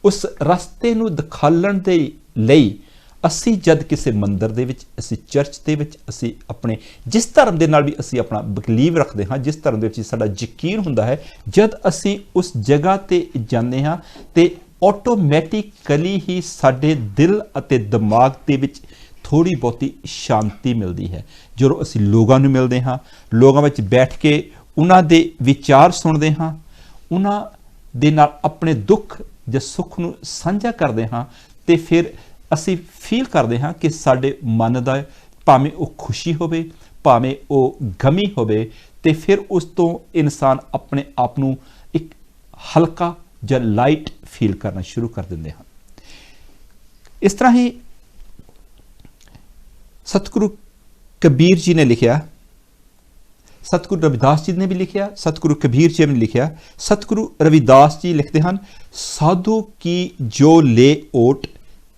ਉਸ ਰਸਤੇ ਨੂੰ ਦਿਖਾਲਣ ਦੇ ਲਈ ਅਸੀਂ ਜਦ ਕਿਸੇ ਮੰਦਿਰ ਦੇ ਵਿੱਚ ਅਸੀਂ ਚਰਚ ਦੇ ਵਿੱਚ ਅਸੀਂ ਆਪਣੇ ਜਿਸ ਧਰਮ ਦੇ ਨਾਲ ਵੀ ਅਸੀਂ ਆਪਣਾ ਬਿਲੀਵ ਰੱਖਦੇ ਹਾਂ ਜਿਸ ਧਰਮ ਦੇ ਵਿੱਚ ਸਾਡਾ ਯਕੀਨ ਹੁੰਦਾ ਹੈ ਜਦ ਅਸੀਂ ਉਸ ਜਗ੍ਹਾ ਤੇ ਜਾਂਦੇ ਹਾਂ ਤੇ ਆਟੋਮੈਟਿਕਲੀ ਹੀ ਸਾਡੇ ਦਿਲ ਅਤੇ ਦਿਮਾਗ ਦੇ ਵਿੱਚ ਥੋੜ੍ਹੀ ਬਹੁਤੀ ਸ਼ਾਂਤੀ ਮਿਲਦੀ ਹੈ। ਜਦੋਂ ਅਸੀਂ ਲੋਕਾਂ ਨੂੰ ਮਿਲਦੇ ਹਾਂ ਲੋਕਾਂ ਵਿੱਚ ਬੈਠ ਕੇ ਉਹਨਾਂ ਦੇ ਵਿਚਾਰ ਸੁਣਦੇ ਹਾਂ ਉਹਨਾਂ ਦੇ ਨਾਲ ਆਪਣੇ ਦੁੱਖ ਜਾਂ ਸੁੱਖ ਨੂੰ ਸਾਂਝਾ ਕਰਦੇ ਹਾਂ ਤੇ ਫਿਰ ਅਸੀਂ ਫੀਲ ਕਰਦੇ ਹਾਂ ਕਿ ਸਾਡੇ ਮਨ ਦਾ ਭਾਵੇਂ ਉਹ ਖੁਸ਼ੀ ਹੋਵੇ ਭਾਵੇਂ ਉਹ ਗਮੀ ਹੋਵੇ ਤੇ ਫਿਰ ਉਸ ਤੋਂ ਇਨਸਾਨ ਆਪਣੇ ਆਪ ਨੂੰ ਇੱਕ ਹਲਕਾ ਜਾਂ ਲਾਈਟ ਫੀਲ ਕਰਨਾ ਸ਼ੁਰੂ ਕਰ ਦਿੰਦੇ ਹਨ। ਇਸ ਤਰ੍ਹਾਂ ਹੀ ਸਤਿਗੁਰੂ ਕਬੀਰ ਜੀ ਨੇ ਲਿਖਿਆ, ਸਤਿਗੁਰੂ ਰਵਿਦਾਸ ਜੀ ਨੇ ਵੀ ਲਿਖਿਆ, ਸਤਿਗੁਰੂ ਕਬੀਰ ਜੀ ਨੇ ਲਿਖਿਆ। ਸਤਿਗੁਰੂ ਰਵਿਦਾਸ ਜੀ ਲਿਖਦੇ ਹਨ, ਸਾਧੂ ਕੀ ਜੋ ਲੈ ਓਟ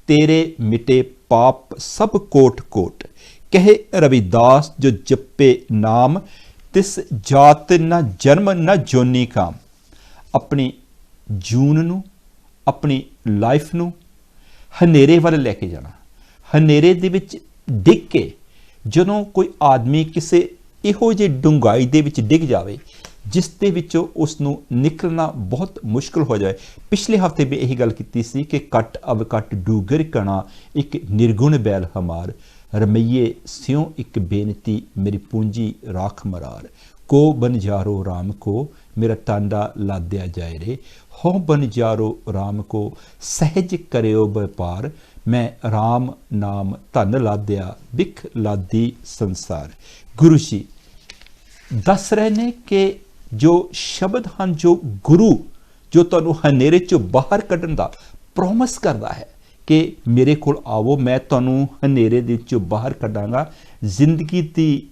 ਤੇਰੇ ਮਿਟੇ ਪਾਪ ਸਭ ਕੋਟ ਕੋਟ, ਕਹੇ ਰਵਿਦਾਸ ਜੋ ਜਪੇ ਨਾਮ ਤਿਸ ਜਾਤ ਨਾ ਜਨਮ ਨਾ ਜੋਨੀ ਕਾਮ। ਆਪਣੀ ਜੂਨ ਨੂੰ, ਆਪਣੀ ਲਾਈਫ ਨੂੰ ਹਨੇਰੇ ਵੱਲ ਲੈ ਕੇ ਜਾਣਾ। ਹਨੇਰੇ ਦੇ ਵਿੱਚ ਡਿੱਗ ਕੇ ਜਦੋਂ ਕੋਈ ਆਦਮੀ ਕਿਸੇ ਇਹੋ ਜਿਹੀ ਡੂੰਘਾਈ ਦੇ ਵਿੱਚ ਡਿੱਗ ਜਾਵੇ ਜਿਸ ਦੇ ਵਿੱਚੋਂ ਉਸ ਨੂੰ ਨਿਕਲਣਾ ਬਹੁਤ ਮੁਸ਼ਕਲ ਹੋ ਜਾਏ। ਪਿਛਲੇ ਹਫ਼ਤੇ ਵੀ ਇਹੀ ਗੱਲ ਕੀਤੀ ਸੀ ਕਿ ਕੱਟ ਅਵ ਕੱਟ ਡੂਗਰ ਕਣਾ ਇੱਕ ਨਿਰਗੁਣ ਬੈਲ ਹਮਾਰ, ਰਮਈਏ ਸਿਉ ਇੱਕ ਬੇਨਤੀ ਮੇਰੀ ਪੂੰਜੀ ਰਾਖ ਮਰਾਰ। ਕੋ ਬਨਜਾਰੋ ਰਾਮ ਕੋ ਮੇਰਾ ਟਾਂਡਾ ਲਾਦਿਆ ਜਾਏ ਰੇ, ਹੋ ਬਨਜਾਰੋ ਰਾਮ ਕੋ ਸਹਿਜ ਕਰਿਓ ਵਪਾਰ, ਮੈਂ ਰਾਮ ਨਾਮ ਧਨ ਲਾਦਿਆ ਬਿਖ ਲਾਦੀ ਸੰਸਾਰ। ਗੁਰੂ ਜੀ ਦੱਸ ਰਹੇ ਨੇ ਕਿ ਜੋ ਸ਼ਬਦ ਹਨ, ਜੋ ਗੁਰੂ ਜੋ ਤੁਹਾਨੂੰ ਹਨੇਰੇ ਚੋਂ ਬਾਹਰ ਕੱਢਣ ਦਾ ਪ੍ਰੋਮਿਸ ਕਰਦਾ ਹੈ ਕਿ ਮੇਰੇ ਕੋਲ ਆਵੋ, ਮੈਂ ਤੁਹਾਨੂੰ ਹਨੇਰੇ ਦੇ ਵਿੱਚੋਂ ਬਾਹਰ ਕੱਢਾਂਗਾ, ਜ਼ਿੰਦਗੀ ਦੀ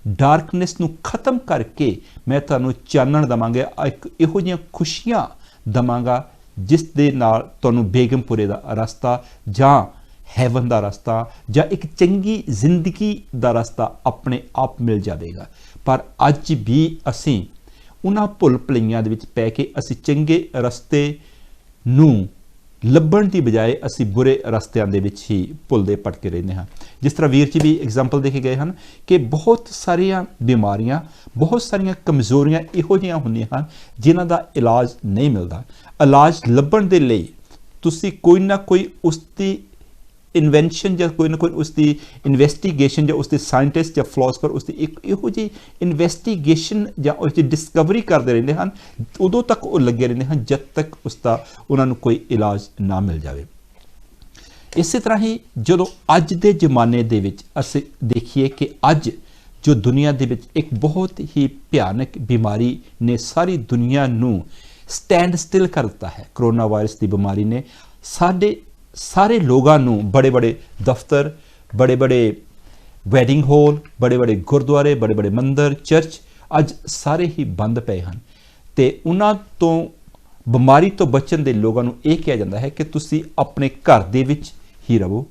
ਡਾਰਕਨੈਸ ਨੂੰ ਖਤਮ ਕਰਕੇ ਮੈਂ ਤੁਹਾਨੂੰ ਚਾਨਣ ਦੇਵਾਂਗਾ, ਇੱਕ ਇਹੋ ਜਿਹੀਆਂ ਖੁਸ਼ੀਆਂ ਦੇਵਾਂਗਾ ਜਿਸ ਦੇ ਨਾਲ ਤੁਹਾਨੂੰ ਬੇਗਮਪੁਰੇ ਦਾ ਰਸਤਾ ਜਾਂ ਹੈਵਨ ਦਾ ਰਸਤਾ ਜਾਂ ਇੱਕ ਚੰਗੀ ਜ਼ਿੰਦਗੀ ਦਾ ਰਸਤਾ ਆਪਣੇ ਆਪ ਮਿਲ ਜਾਵੇਗਾ। ਪਰ ਅੱਜ ਵੀ ਅਸੀਂ ਉਹਨਾਂ ਭੁੱਲ ਭੁਲਈਆਂ ਦੇ ਵਿੱਚ ਪੈ ਕੇ ਅਸੀਂ ਚੰਗੇ ਰਸਤੇ ਨੂੰ ਲੱਭਣ ਦੀ ਬਜਾਏ ਅਸੀਂ ਬੁਰੇ ਰਸਤਿਆਂ ਦੇ ਵਿੱਚ ਹੀ ਭੁੱਲਦੇ ਭਟਕੇ ਰਹਿੰਦੇ ਹਾਂ। ਜਿਸ ਤਰ੍ਹਾਂ ਵੀਰ ਜੀ ਵੀ ਐਗਜ਼ਾਮਪਲ ਦੇ ਕੇ ਗਏ ਹਨ ਕਿ ਬਹੁਤ ਸਾਰੀਆਂ ਬਿਮਾਰੀਆਂ, ਬਹੁਤ ਸਾਰੀਆਂ ਕਮਜ਼ੋਰੀਆਂ ਇਹੋ ਜਿਹੀਆਂ ਹੁੰਦੀਆਂ ਹਨ ਜਿਨ੍ਹਾਂ ਦਾ ਇਲਾਜ ਨਹੀਂ ਮਿਲਦਾ। ਇਲਾਜ ਲੱਭਣ ਦੇ ਲਈ ਤੁਸੀਂ ਕੋਈ ਨਾ ਕੋਈ ਉਸ ਦੀ ਇਨਵੈਂਸ਼ਨ ਜਾਂ ਕੋਈ ਨਾ ਕੋਈ ਉਸ ਦੀ ਇਨਵੈਸਟੀਗੇਸ਼ਨ ਜਾਂ ਉਸ ਦੇ ਸਾਇੰਟਿਸਟ ਜਾਂ ਫਿਲਾਸਫਰ ਉਸ ਦੀ ਇੱਕ ਇਹੋ ਜਿਹੀ ਇਨਵੈਸਟੀਗੇਸ਼ਨ ਜਾਂ ਉਸ ਦੀ ਡਿਸਕਵਰੀ ਕਰਦੇ ਰਹਿੰਦੇ ਹਨ, ਉਦੋਂ ਤੱਕ ਉਹ ਲੱਗੇ ਰਹਿੰਦੇ ਹਨ ਜਦ ਤੱਕ ਉਸ ਦਾ ਉਹਨਾਂ ਨੂੰ ਕੋਈ ਇਲਾਜ ਨਾ ਮਿਲ ਜਾਵੇ। ਇਸੇ ਤਰ੍ਹਾਂ ਹੀ ਜਦੋਂ ਅੱਜ ਦੇ ਜ਼ਮਾਨੇ ਦੇ ਵਿੱਚ ਅਸੀਂ ਦੇਖੀਏ ਕਿ ਅੱਜ ਜੋ ਦੁਨੀਆ ਦੇ ਵਿੱਚ ਇੱਕ ਬਹੁਤ ਹੀ ਭਿਆਨਕ ਬਿਮਾਰੀ ਨੇ ਸਾਰੀ ਦੁਨੀਆ ਨੂੰ ਸਟੈਂਡ ਸਟਿਲ ਕਰ ਦਿੱਤਾ ਹੈ। ਕਰੋਨਾ ਵਾਇਰਸ ਦੀ ਬਿਮਾਰੀ ਨੇ ਸਾਰੇ ਲੋਕਾਂ ਨੂੰ ਬੜੇ ਬੜੇ ਦਫ਼ਤਰ, ਬੜੇ ਬੜੇ ਵੈਡਿੰਗ ਹਾਲ, ਬੜੇ ਬੜੇ ਗੁਰਦੁਆਰੇ, ਬੜੇ ਬੜੇ ਮੰਦਰ, ਚਰਚ ਅੱਜ ਸਾਰੇ ਹੀ ਬੰਦ ਪਏ ਹਨ ਤੇ ਉਹਨਾਂ ਤੋਂ ਬਿਮਾਰੀ ਤੋਂ ਬਚਣ ਦੇ ਲੋਕਾਂ ਨੂੰ ਇਹ ਕਿਹਾ ਜਾਂਦਾ ਹੈ ਕਿ ਤੁਸੀਂ ਆਪਣੇ ਘਰ ਦੇ ਵਿੱਚ ਹੀ ਰਹੋ,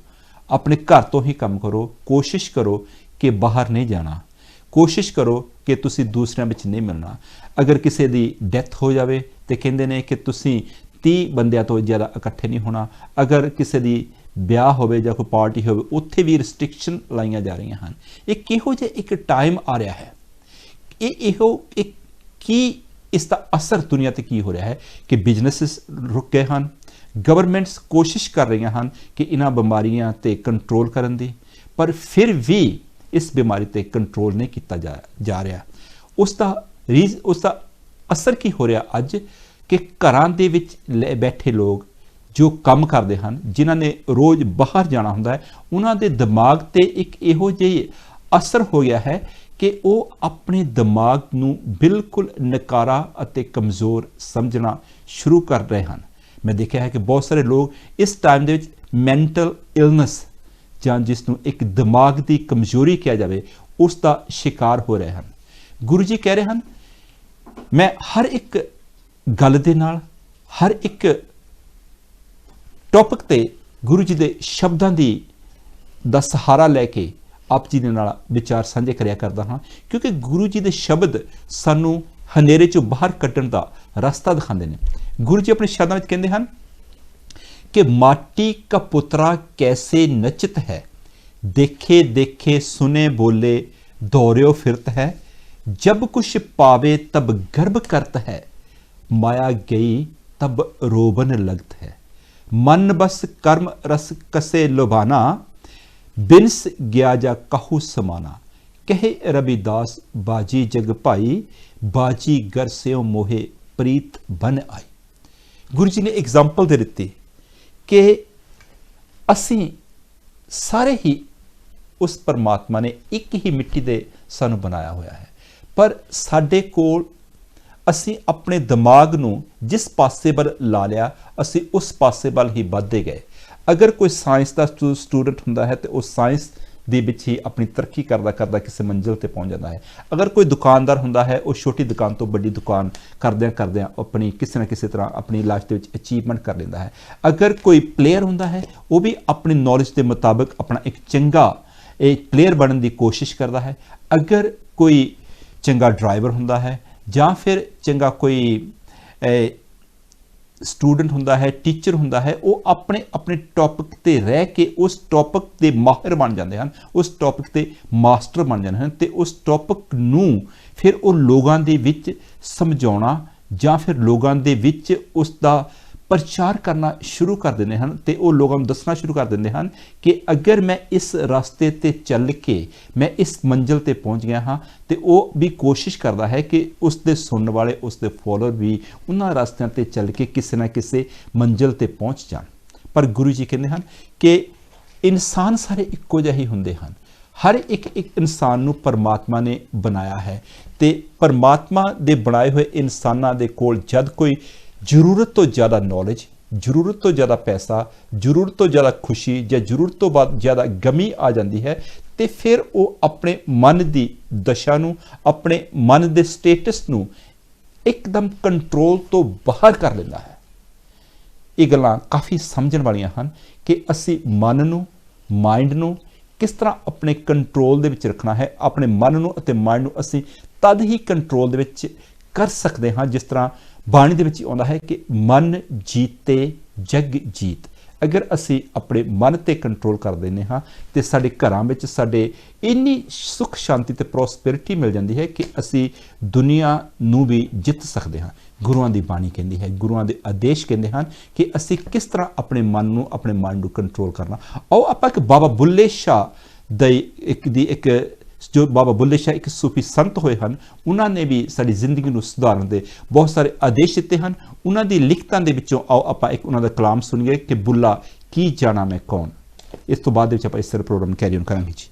ਆਪਣੇ ਘਰ ਤੋਂ ਹੀ ਕੰਮ ਕਰੋ, ਕੋਸ਼ਿਸ਼ ਕਰੋ ਕਿ ਬਾਹਰ ਨਹੀਂ ਜਾਣਾ, ਕੋਸ਼ਿਸ਼ ਕਰੋ ਕਿ ਤੁਸੀਂ ਦੂਸਰਿਆਂ ਵਿੱਚ ਨਹੀਂ ਮਿਲਣਾ। ਅਗਰ ਕਿਸੇ ਦੀ ਡੈਥ ਹੋ ਜਾਵੇ ਤੇ ਕਹਿੰਦੇ ਨੇ ਕਿ ਤੁਸੀਂ 30 ਬੰਦਿਆਂ ਤੋਂ ਜ਼ਿਆਦਾ ਇਕੱਠੇ ਨਹੀਂ ਹੋਣਾ। ਅਗਰ ਕਿਸੇ ਦੀ ਵਿਆਹ ਹੋਵੇ ਜਾਂ ਕੋਈ ਪਾਰਟੀ ਹੋਵੇ ਉੱਥੇ ਵੀ ਰਿਸਟ੍ਰਿਕਸ਼ਨ ਲਾਈਆਂ ਜਾ ਰਹੀਆਂ ਹਨ। ਇਹ ਕਿਹੋ ਜਿਹਾ ਇੱਕ ਟਾਈਮ ਆ ਰਿਹਾ ਹੈ, ਕੀ ਇਸ ਦਾ ਅਸਰ ਦੁਨੀਆ ਤੇ ਕੀ ਹੋ ਰਿਹਾ ਹੈ ਕਿ ਬਿਜ਼ਨੈਸਿਸ ਰੁਕ ਗਏ ਹਨ, ਗਵਰਨਮੈਂਟਸ ਕੋਸ਼ਿਸ਼ ਕਰ ਰਹੀਆਂ ਹਨ ਕਿ ਇਹਨਾਂ ਬਿਮਾਰੀਆਂ ਤੇ ਕੰਟਰੋਲ ਕਰਨ ਦੀ, ਪਰ ਫਿਰ ਵੀ ਇਸ ਬਿਮਾਰੀ ਤੇ ਕੰਟਰੋਲ ਨਹੀਂ ਕੀਤਾ ਜਾ ਰਿਹਾ। ਉਸ ਦਾ ਅਸਰ ਕੀ ਹੋ ਰਿਹਾ ਅੱਜ ਕਿ ਘਰਾਂ ਦੇ ਵਿੱਚ ਬੈਠੇ ਲੋਕ ਜੋ ਕੰਮ ਕਰਦੇ ਹਨ, ਜਿਨ੍ਹਾਂ ਨੇ ਰੋਜ਼ ਬਾਹਰ ਜਾਣਾ ਹੁੰਦਾ ਹੈ, ਉਹਨਾਂ ਦੇ ਦਿਮਾਗ ਤੇ ਇੱਕ ਇਹੋ ਜਿਹੀ ਅਸਰ ਹੋ ਗਿਆ ਹੈ ਕਿ ਉਹ ਆਪਣੇ ਦਿਮਾਗ ਨੂੰ ਬਿਲਕੁਲ ਨਕਾਰਾ ਅਤੇ ਕਮਜ਼ੋਰ ਸਮਝਣਾ ਸ਼ੁਰੂ ਕਰ ਰਹੇ ਹਨ। ਮੈਂ ਦੇਖਿਆ ਹੈ ਕਿ ਬਹੁਤ ਸਾਰੇ ਲੋਕ ਇਸ ਟਾਈਮ ਦੇ ਵਿੱਚ ਮੈਂਟਲ ਇਲਨੈਸ ਜਾਂ ਜਿਸ ਨੂੰ ਇੱਕ ਦਿਮਾਗ ਦੀ ਕਮਜ਼ੋਰੀ ਕਿਹਾ ਜਾਵੇ ਉਸ ਦਾ ਸ਼ਿਕਾਰ ਹੋ ਰਹੇ ਹਨ। ਗੁਰੂ ਜੀ ਕਹਿ ਰਹੇ ਹਨ, ਮੈਂ ਹਰ ਇੱਕ ਗੱਲ ਦੇ ਨਾਲ, ਹਰ ਇੱਕ ਟੌਪਿਕ ਤੇ ਗੁਰੂ ਜੀ ਦੇ ਸ਼ਬਦਾਂ ਦਾ ਸਹਾਰਾ ਲੈ ਕੇ ਆਪ ਜੀ ਦੇ ਨਾਲ ਵਿਚਾਰ ਸਾਂਝੇ ਕਰਿਆ ਕਰਦਾ ਹਾਂ, ਕਿਉਂਕਿ ਗੁਰੂ ਜੀ ਦੇ ਸ਼ਬਦ ਸਾਨੂੰ ਹਨੇਰੇ ਚੋਂ ਬਾਹਰ ਕੱਢਣ ਦਾ ਰਸਤਾ ਦਿਖਾਉਂਦੇ ਨੇ। ਗੁਰੂ ਜੀ ਆਪਣੇ ਸ਼ਬਦਾਂ ਵਿੱਚ ਕਹਿੰਦੇ ਹਨ कि माटी का पुत्रा कैसे नचत है, देखे देखे सुने बोले दौड़ो फिरत है, जब कुछ पावे तब गर्भ करत है, माया गई तब रोबन लगत है, मन बस कर्म रस कसे लुभाना, बिनस गया जा कहू समाना, कहे रविदास बाजी जग भाई, बाजी गर से मोहे प्रीत बन आई। गुरु जी ने एग्जाम्पल दे दी कि ਅਸੀਂ ਸਾਰੇ ਹੀ ਉਸ ਪਰਮਾਤਮਾ ਨੇ ਇੱਕ ਹੀ ਮਿੱਟੀ ਦੇ ਸਾਨੂੰ ਬਣਾਇਆ ਹੋਇਆ ਹੈ, ਪਰ ਸਾਡੇ ਕੋਲ ਅਸੀਂ ਆਪਣੇ ਦਿਮਾਗ ਨੂੰ ਜਿਸ ਪਾਸੇ ਵੱਲ ਲਾ ਲਿਆ ਅਸੀਂ ਉਸ ਪਾਸੇ ਵੱਲ ਹੀ ਵੱਧਦੇ ਗਏ। ਅਗਰ ਕੋਈ ਸਾਇੰਸ ਦਾ ਸਟੂਡੈਂਟ ਹੁੰਦਾ ਹੈ ਤੇ ਉਹ ਸਾਇੰਸ ਦੇ ਵਿੱਚ ਹੀ ਆਪਣੀ ਤਰੱਕੀ ਕਰਦਾ ਕਰਦਾ ਕਿਸੇ ਮੰਜ਼ਿਲ ਤੇ ਪਹੁੰਚ ਜਾਂਦਾ ਹੈ। ਅਗਰ ਕੋਈ ਦੁਕਾਨਦਾਰ ਹੁੰਦਾ ਹੈ ਉਹ ਛੋਟੀ ਦੁਕਾਨ ਤੋਂ ਵੱਡੀ ਦੁਕਾਨ ਕਰਦਿਆਂ ਕਰਦਿਆਂ ਆਪਣੀ ਕਿਸੇ ਨਾ ਕਿਸੇ ਤਰ੍ਹਾਂ ਆਪਣੀ ਲਾਈਫ ਦੇ ਵਿੱਚ ਅਚੀਵਮੈਂਟ ਕਰ ਲੈਂਦਾ ਹੈ। ਅਗਰ ਕੋਈ ਪਲੇਅਰ ਹੁੰਦਾ ਹੈ ਉਹ ਵੀ ਆਪਣੀ ਨੌਲੇਜ ਦੇ ਮੁਤਾਬਕ ਆਪਣਾ ਇੱਕ ਚੰਗਾ ਪਲੇਅਰ ਬਣਨ ਦੀ ਕੋਸ਼ਿਸ਼ ਕਰਦਾ ਹੈ। ਅਗਰ ਕੋਈ ਚੰਗਾ ਡਰਾਈਵਰ ਹੁੰਦਾ ਹੈ ਜਾਂ ਫਿਰ ਚੰਗਾ ਕੋਈ ਸਟੂਡੈਂਟ ਹੁੰਦਾ ਹੈ, ਟੀਚਰ ਹੁੰਦਾ ਹੈ, ਉਹ ਆਪਣੇ ਆਪਣੇ ਟੌਪਿਕ ਤੇ ਰਹਿ ਕੇ ਉਸ ਟੌਪਿਕ ਦੇ ਮਾਹਿਰ ਬਣ ਜਾਂਦੇ ਹਨ, ਉਸ ਟੌਪਿਕ ਤੇ ਮਾਸਟਰ ਬਣ ਜਾਂਦੇ ਹਨ ਤੇ ਉਸ ਟੌਪਿਕ ਨੂੰ ਫਿਰ ਉਹ ਲੋਕਾਂ ਦੇ ਵਿੱਚ ਸਮਝਾਉਣਾ ਜਾਂ ਫਿਰ ਲੋਕਾਂ ਦੇ ਵਿੱਚ ਉਸ ਦਾ ਪ੍ਰਚਾਰ ਕਰਨਾ ਸ਼ੁਰੂ ਕਰ ਦਿੰਦੇ ਹਨ ਤੇ ਉਹ ਲੋਕਾਂ ਨੂੰ ਦੱਸਣਾ ਸ਼ੁਰੂ ਕਰ ਦਿੰਦੇ ਹਨ ਕਿ ਅਗਰ ਮੈਂ ਇਸ ਰਸਤੇ ਤੇ ਚੱਲ ਕੇ ਮੈਂ ਇਸ ਮੰਜ਼ਿਲ ਤੇ ਪਹੁੰਚ ਗਿਆ ਹਾਂ ਤੇ ਉਹ ਵੀ ਕੋਸ਼ਿਸ਼ ਕਰਦਾ ਹੈ ਕਿ ਉਸ ਦੇ ਸੁਣਨ ਵਾਲੇ, ਉਸ ਦੇ ਫੋਲੋਅਰ ਵੀ ਉਹਨਾਂ ਰਸਤਿਆਂ ਤੇ ਚੱਲ ਕੇ ਕਿਸੇ ਨਾ ਕਿਸੇ ਮੰਜ਼ਿਲ ਤੇ ਪਹੁੰਚ ਜਾਣ। ਪਰ ਗੁਰੂ ਜੀ ਕਹਿੰਦੇ ਹਨ ਕਿ ਇਨਸਾਨ ਸਾਰੇ ਇੱਕੋ ਜਿਹੇ ਹੀ ਹੁੰਦੇ ਹਨ। ਹਰ ਇੱਕ ਇਨਸਾਨ ਨੂੰ ਪਰਮਾਤਮਾ ਨੇ ਬਣਾਇਆ ਹੈ ਤੇ ਪਰਮਾਤਮਾ ਦੇ ਬਣਾਏ ਹੋਏ ਇਨਸਾਨਾਂ ਦੇ ਕੋਲ ਜਦ ਕੋਈ ਜ਼ਰੂਰਤ ਤੋਂ ਜ਼ਿਆਦਾ ਨੌਲੇਜ, ਜ਼ਰੂਰਤ ਤੋਂ ਜ਼ਿਆਦਾ ਪੈਸਾ, ਜ਼ਰੂਰਤ ਤੋਂ ਜ਼ਿਆਦਾ ਖੁਸ਼ੀ ਜਾਂ ਜ਼ਰੂਰਤ ਤੋਂ ਬਾਅਦ ਜ਼ਿਆਦਾ ਗਮੀ ਆ ਜਾਂਦੀ ਹੈ ਤੇ ਫਿਰ ਉਹ ਆਪਣੇ ਮਨ ਦੀ ਦਸ਼ਾ ਨੂੰ, ਆਪਣੇ ਮਨ ਦੇ ਸਟੇਟਸ ਨੂੰ ਇੱਕਦਮ ਕੰਟਰੋਲ ਤੋਂ ਬਾਹਰ ਕਰ ਲੈਂਦਾ ਹੈ। ਇਹ ਗੱਲਾਂ ਕਾਫੀ ਸਮਝਣ ਵਾਲੀਆਂ ਹਨ ਕਿ ਅਸੀਂ ਮਨ ਨੂੰ, ਮਾਈਂਡ ਨੂੰ ਕਿਸ ਤਰ੍ਹਾਂ ਆਪਣੇ ਕੰਟਰੋਲ ਦੇ ਵਿੱਚ ਰੱਖਣਾ ਹੈ। ਆਪਣੇ ਮਨ ਨੂੰ ਅਤੇ ਮਾਈਂਡ ਨੂੰ ਅਸੀਂ ਤਦ ਹੀ ਕੰਟਰੋਲ ਦੇ ਵਿੱਚ ਕਰ ਸਕਦੇ ਹਾਂ ਜਿਸ ਤਰ੍ਹਾਂ ਬਾਣੀ ਦੇ ਵਿੱਚ ਆਉਂਦਾ ਹੈ ਕਿ ਮਨ ਜੀਤੇ ਜਗ ਜੀਤ। ਅਗਰ ਅਸੀਂ ਆਪਣੇ ਮਨ ਤੇ ਕੰਟਰੋਲ ਕਰ ਦਿੰਦੇ ਹਾਂ ਤੇ ਸਾਡੇ ਘਰਾਂ ਵਿੱਚ ਸਾਡੇ ਇੰਨੀ ਸੁੱਖ ਸ਼ਾਂਤੀ ਤੇ ਪ੍ਰੋਸਪੈਰਿਟੀ ਮਿਲ ਜਾਂਦੀ ਹੈ ਕਿ ਅਸੀਂ ਦੁਨੀਆ ਨੂੰ ਵੀ ਜਿੱਤ ਸਕਦੇ ਹਾਂ। ਗੁਰੂਆਂ ਦੀ ਬਾਣੀ ਕਹਿੰਦੀ ਹੈ, ਗੁਰੂਆਂ ਦੇ ਆਦੇਸ਼ ਕਹਿੰਦੇ ਹਨ ਕਿ ਅਸੀਂ ਕਿਸ ਤਰ੍ਹਾਂ ਆਪਣੇ ਮਨ ਨੂੰ, ਆਪਣੇ ਮਾਈਂਡ ਨੂੰ ਕੰਟਰੋਲ ਕਰਨਾ। ਆਓ ਆਪਾਂ ਇੱਕ ਬਾਬਾ ਬੁੱਲੇ ਸ਼ਾਹ ਦੀ ਇੱਕ ਜੋ ਬਾਬਾ ਬੁੱਲੇ ਸ਼ਾਹ ਇੱਕ ਸੂਫੀ ਸੰਤ ਹੋਏ ਹਨ, ਉਹਨਾਂ ਨੇ ਵੀ ਸਾਡੀ ਜ਼ਿੰਦਗੀ ਨੂੰ ਸੁਧਾਰਨ ਦੇ ਬਹੁਤ ਸਾਰੇ ਆਦੇਸ਼ ਦਿੱਤੇ ਹਨ। ਉਹਨਾਂ ਦੀ ਲਿਖਤਾਂ ਦੇ ਵਿੱਚੋਂ ਆਓ ਆਪਾਂ ਇੱਕ ਉਹਨਾਂ ਦਾ ਕਲਾਮ ਸੁਣੀਏ ਕਿ ਬੁੱਲਾ ਕੀ ਜਾਣਾ ਮੈਂ ਕੌਣ। ਇਸ ਤੋਂ ਬਾਅਦ ਵਿੱਚ ਆਪਾਂ ਇਸ ਤਰ੍ਹਾਂ ਪ੍ਰੋਗਰਾਮ ਕੈਰੀ ਔਨ ਕਰਾਂਗੇ ਜੀ।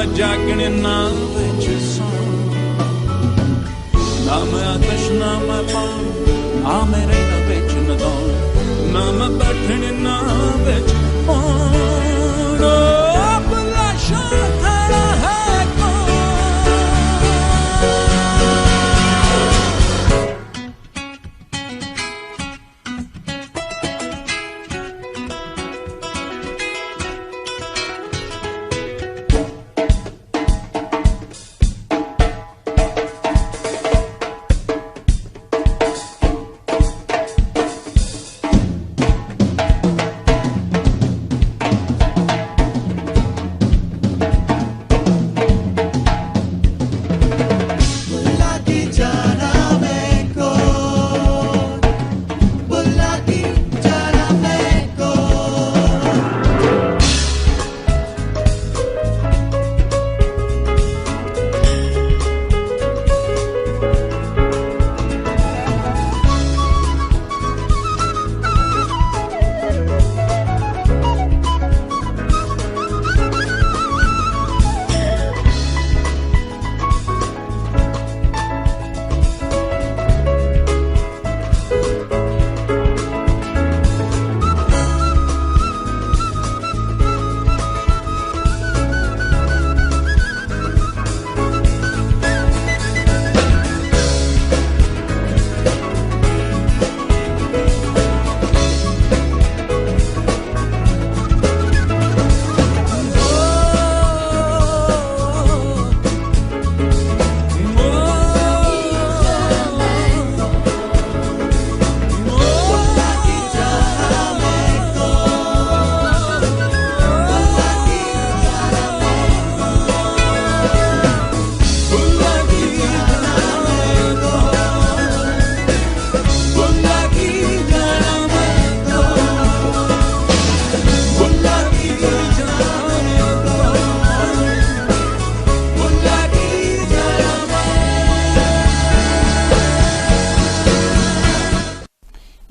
मैं जागने ना विच सौ ना मैं आतश ना मैं पान ना मेरे ना विच नदान ना मैं बैठने ना विच पान भुला खड़ा है कौन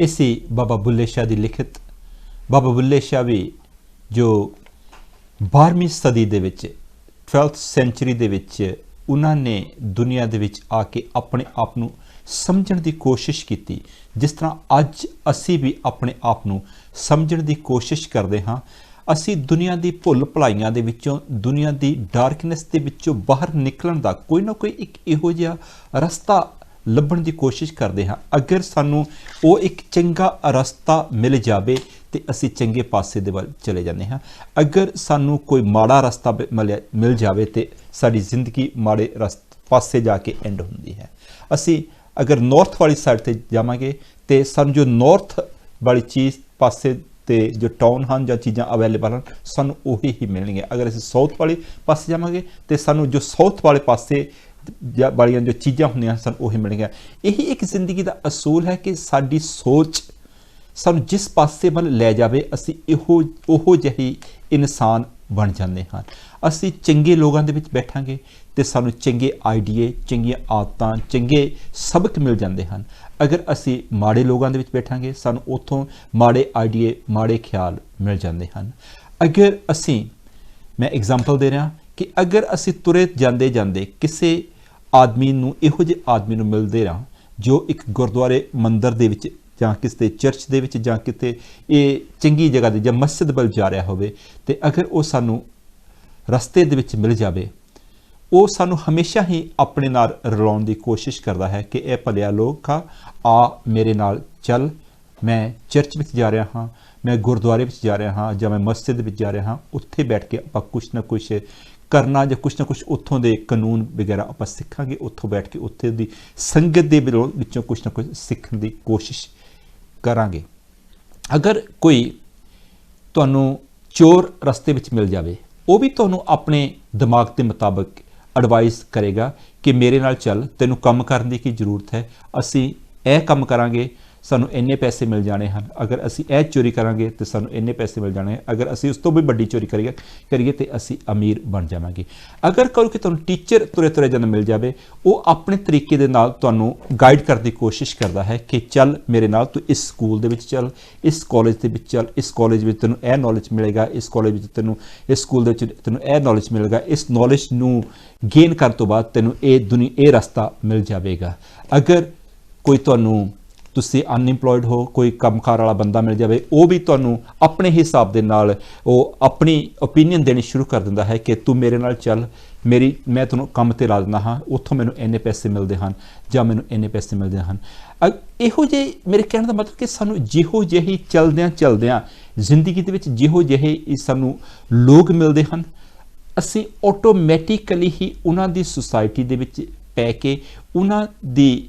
इसी बाबा बुल्ले शाह की लिखित। बाबा बुल्ले शाह भी जो 12वीं सदी दे विच 12th सेंचुरी दे विच उन्होंने दुनिया दे विच आके अपने आप नूं समझण दी कोशिश की, जिस तरह अज असी भी अपने आप नूं समझण दी कोशिश करते हाँ। असी दुनिया की भुल भुलाइयां दे विचों, दुनिया की डार्कनैस दे विचों बाहर निकलण दा कोई ना कोई एक इहो जिहा रस्ता ਲੱਭਣ ਦੀ ਕੋਸ਼ਿਸ਼ ਕਰਦੇ ਹਾਂ। अगर ਸਾਨੂੰ ਉਹ ਇੱਕ ਚੰਗਾ ਰਸਤਾ ਮਿਲ ਜਾਵੇ तो ਅਸੀਂ ਚੰਗੇ ਪਾਸੇ ਦੇ ਵੱਲ ਚਲੇ ਜਾਂਦੇ ਹਾਂ। ਅਗਰ ਸਾਨੂੰ ਕੋਈ ਮਾੜਾ ਰਸਤਾ ਮਿਲ ਜਾਵੇ तो ਸਾਡੀ ਜ਼ਿੰਦਗੀ ਮਾੜੇ ਪਾਸੇ ਜਾ ਕੇ ਐਂਡ ਹੁੰਦੀ ਹੈ। ਅਸੀਂ ਅਗਰ ਨੌਰਥ ਵਾਲੀ ਸਾਈਡ ਤੇ ਜਾਵਾਂਗੇ तो ਸਾਨੂੰ ਜੋ ਨੌਰਥ ਵਾਲੀ ਚੀਜ਼ ਪਾਸੇ ਤੇ जो टाउन हैं ਜਾਂ चीज़ां अवेलेबल हैं ਸਾਨੂੰ ਉਹੀ ਹੀ ਮਿਲਣਗੀਆਂ। अगर ਅਸੀਂ ਸਾਊਥ वाले पासे जावांगे तो ਸਾਨੂੰ जो साउथ वाले पासे वाली जो चीज़ां होंदियां सन उही मिलणगीਆਂ। यही एक जिंदगी का असूल है कि साडी सोच सानू जिस पासे वाल लै जावे असी ओहो जही इंसान बन जाते हैं। असी चंगे लोगों के विच बैठांगे तो सानू चंगे आइडिए, चंगियां आदतां, चंगे सबक मिल जाते हैं। अगर असी माड़े लोगों के विच बैठांगे सानू उत्थों माड़े आइडिए, माड़े ख्याल मिल जाते हैं। अगर असी, मैं एग्जाम्पल दे रहा कि अगर असी तुरे जाते जाते किसी आदमी नूं इहो जे आदमी नूं मिलदे रहां जो एक गुरुद्वारे मंदिर दे विच जां किसी चर्च दे विच जां किते ये चंगी जगह दे जां मस्जिद वल जा रहा होवे ते अगर वो सानू रस्ते दे विच मिल जावे, वो सानू हमेशा ही अपने नाल रलाउण दी कोशिश करता है कि यह भलिया लोग आ मेरे नाल चल, मैं चर्च विच जा रहा हाँ, मैं गुरुद्वारे विच जा रहा हाँ, जां मैं मस्जिद विच जा रहा हाँ। उत्थे बैठ के आपां कुछ ना कुछ करना या कुछ ना कुछ उत्थों दे कानून वगैरह आप सीखांगे। उत्थों बैठ के उत्थे दी संगत दे विचों कुछ ना कुछ सीखण दी कोशिश करांगे। अगर कोई तुहानूं चोर रस्ते विच मिल जावे, वो भी तुहानूं अपने दिमाग के मुताबिक एडवाइस करेगा कि मेरे नाल चल, तैनूं काम करन दी की जरूरत है, असी यह काम करांगे, ਸਾਨੂੰ ਇੰਨੇ ਪੈਸੇ ਮਿਲ ਜਾਣੇ ਹਨ, ਅਗਰ ਅਸੀਂ ਇਹ ਚੋਰੀ ਕਰਾਂਗੇ ਤੇ ਸਾਨੂੰ ਇੰਨੇ ਪੈਸੇ ਮਿਲ ਜਾਣੇ, ਅਗਰ ਅਸੀਂ ਉਸ ਤੋਂ ਵੀ ਵੱਡੀ ਚੋਰੀ ਕਰੀਏ ਤੇ ਅਸੀਂ ਅਮੀਰ ਬਣ ਜਾਵਾਂਗੇ। ਅਗਰ ਕਰੋ ਕਿ ਤੁਹਾਨੂੰ ਟੀਚਰ ਤੁਰੇ ਜਨ ਮਿਲ ਜਾਵੇ, ਉਹ ਆਪਣੇ ਤਰੀਕੇ ਦੇ ਨਾਲ ਤੁਹਾਨੂੰ ਗਾਈਡ ਕਰਨ ਦੀ ਕੋਸ਼ਿਸ਼ ਕਰਦਾ ਹੈ ਕਿ ਚੱਲ ਮੇਰੇ ਨਾਲ ਤੂੰ ਇਸ ਸਕੂਲ ਦੇ ਵਿੱਚ ਚੱਲ, ਇਸ ਕਾਲਜ ਦੇ ਵਿੱਚ ਚੱਲ, ਇਸ ਕਾਲਜ ਵਿੱਚ ਤੈਨੂੰ ਇਹ ਨੌਲੇਜ ਮਿਲੇਗਾ, ਇਸ ਕਾਲਜ ਵਿੱਚ ਤੈਨੂੰ, ਇਸ ਸਕੂਲ ਦੇ ਵਿੱਚ ਤੈਨੂੰ ਇਹ ਨੌਲੇਜ ਮਿਲੇਗਾ, ਇਸ ਨੌਲੇਜ ਨੂੰ ਗੇਨ ਕਰਨ ਤੋਂ ਬਾਅਦ ਤੈਨੂੰ ਇਹ ਰਸਤਾ ਮਿਲ ਜਾਵੇਗਾ। ਅਗਰ ਕੋਈ ਤੁਹਾਨੂੰ, ਤੁਸੀਂ ਅਨਇੰਪਲੋਇਡ ਹੋ, ਕੋਈ ਕੰਮਕਾਰ ਵਾਲਾ ਬੰਦਾ ਮਿਲ ਜਾਵੇ, ਉਹ ਵੀ ਤੁਹਾਨੂੰ ਆਪਣੇ ਹਿਸਾਬ ਦੇ ਨਾਲ ਉਹ ਆਪਣੀ ਓਪੀਨੀਅਨ ਦੇਣੀ ਸ਼ੁਰੂ ਕਰ ਦਿੰਦਾ ਹੈ ਕਿ ਤੂੰ ਮੇਰੇ ਨਾਲ ਚੱਲ, ਮੈਂ ਤੁਹਾਨੂੰ ਕੰਮ ਤੇ ਲਾ ਦਿੰਦਾ ਹਾਂ, ਉੱਥੋਂ ਮੈਨੂੰ ਇੰਨੇ ਪੈਸੇ ਮਿਲਦੇ ਹਨ ਜਾਂ ਮੈਨੂੰ ਇੰਨੇ ਪੈਸੇ ਮਿਲਦੇ ਹਨ। ਇਹੋ ਜਿਹੇ ਮੇਰੇ ਕਹਿਣ ਦਾ ਮਤਲਬ ਕਿ ਸਾਨੂੰ ਜਿਹੋ ਜਿਹੀ ਚਲਦਿਆਂ ਜ਼ਿੰਦਗੀ ਦੇ ਵਿੱਚ ਜਿਹੋ ਜਿਹੇ ਸਾਨੂੰ ਲੋਕ ਮਿਲਦੇ ਹਨ, ਅਸੀਂ ਆਟੋਮੈਟਿਕਲੀ ਹੀ ਉਹਨਾਂ ਦੀ ਸੁਸਾਇਟੀ ਦੇ ਵਿੱਚ ਪੈ ਕੇ ਉਹਨਾਂ ਦੀ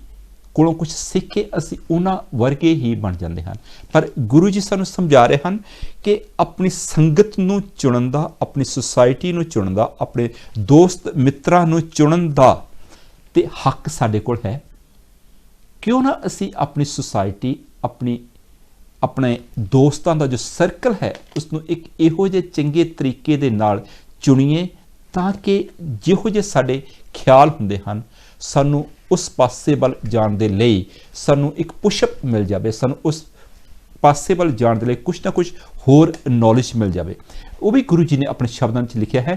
ਕੋਲੋਂ ਕੁਝ ਸਿੱਖ ਕੇ ਅਸੀਂ ਉਹਨਾਂ ਵਰਗੇ ਹੀ ਬਣ ਜਾਂਦੇ ਹਨ। ਪਰ ਗੁਰੂ ਜੀ ਸਾਨੂੰ ਸਮਝਾ ਰਹੇ ਹਨ ਕਿ ਆਪਣੀ ਸੰਗਤ ਨੂੰ ਚੁਣਨ ਦਾ, ਆਪਣੀ ਸੁਸਾਇਟੀ ਨੂੰ ਚੁਣਨ ਦਾ, ਆਪਣੇ ਦੋਸਤ ਮਿੱਤਰਾਂ ਨੂੰ ਚੁਣਨ ਦਾ ਤੇ ਹੱਕ ਸਾਡੇ ਕੋਲ ਹੈ। ਕਿਉਂ ਨਾ ਅਸੀਂ ਆਪਣੀ ਸੁਸਾਇਟੀ, ਆਪਣੇ ਦੋਸਤਾਂ ਦਾ ਜੋ ਸਰਕਲ ਹੈ ਉਸ ਨੂੰ ਇੱਕ ਇਹੋ ਜਿਹੇ ਚੰਗੇ ਤਰੀਕੇ ਦੇ ਨਾਲ ਚੁਣੀਏ ਤਾਂ ਕਿ ਜਿਹੋ ਜਿਹੇ ਸਾਡੇ ਖਿਆਲ ਹੁੰਦੇ ਹਨ, ਸਾਨੂੰ ਉਸ ਪਾਸੇ ਵੱਲ ਜਾਣ ਦੇ ਲਈ ਸਾਨੂੰ ਇੱਕ ਪੁਸ਼ਅਪ ਮਿਲ ਜਾਵੇ, ਸਾਨੂੰ ਉਸ ਪਾਸੇ ਵੱਲ ਜਾਣ ਦੇ ਲਈ ਕੁਛ ਨਾ ਕੁਛ ਹੋਰ ਨੌਲੇਜ ਮਿਲ ਜਾਵੇ। ਉਹ ਵੀ ਗੁਰੂ ਜੀ ਨੇ ਆਪਣੇ ਸ਼ਬਦਾਂ 'ਚ ਲਿਖਿਆ ਹੈ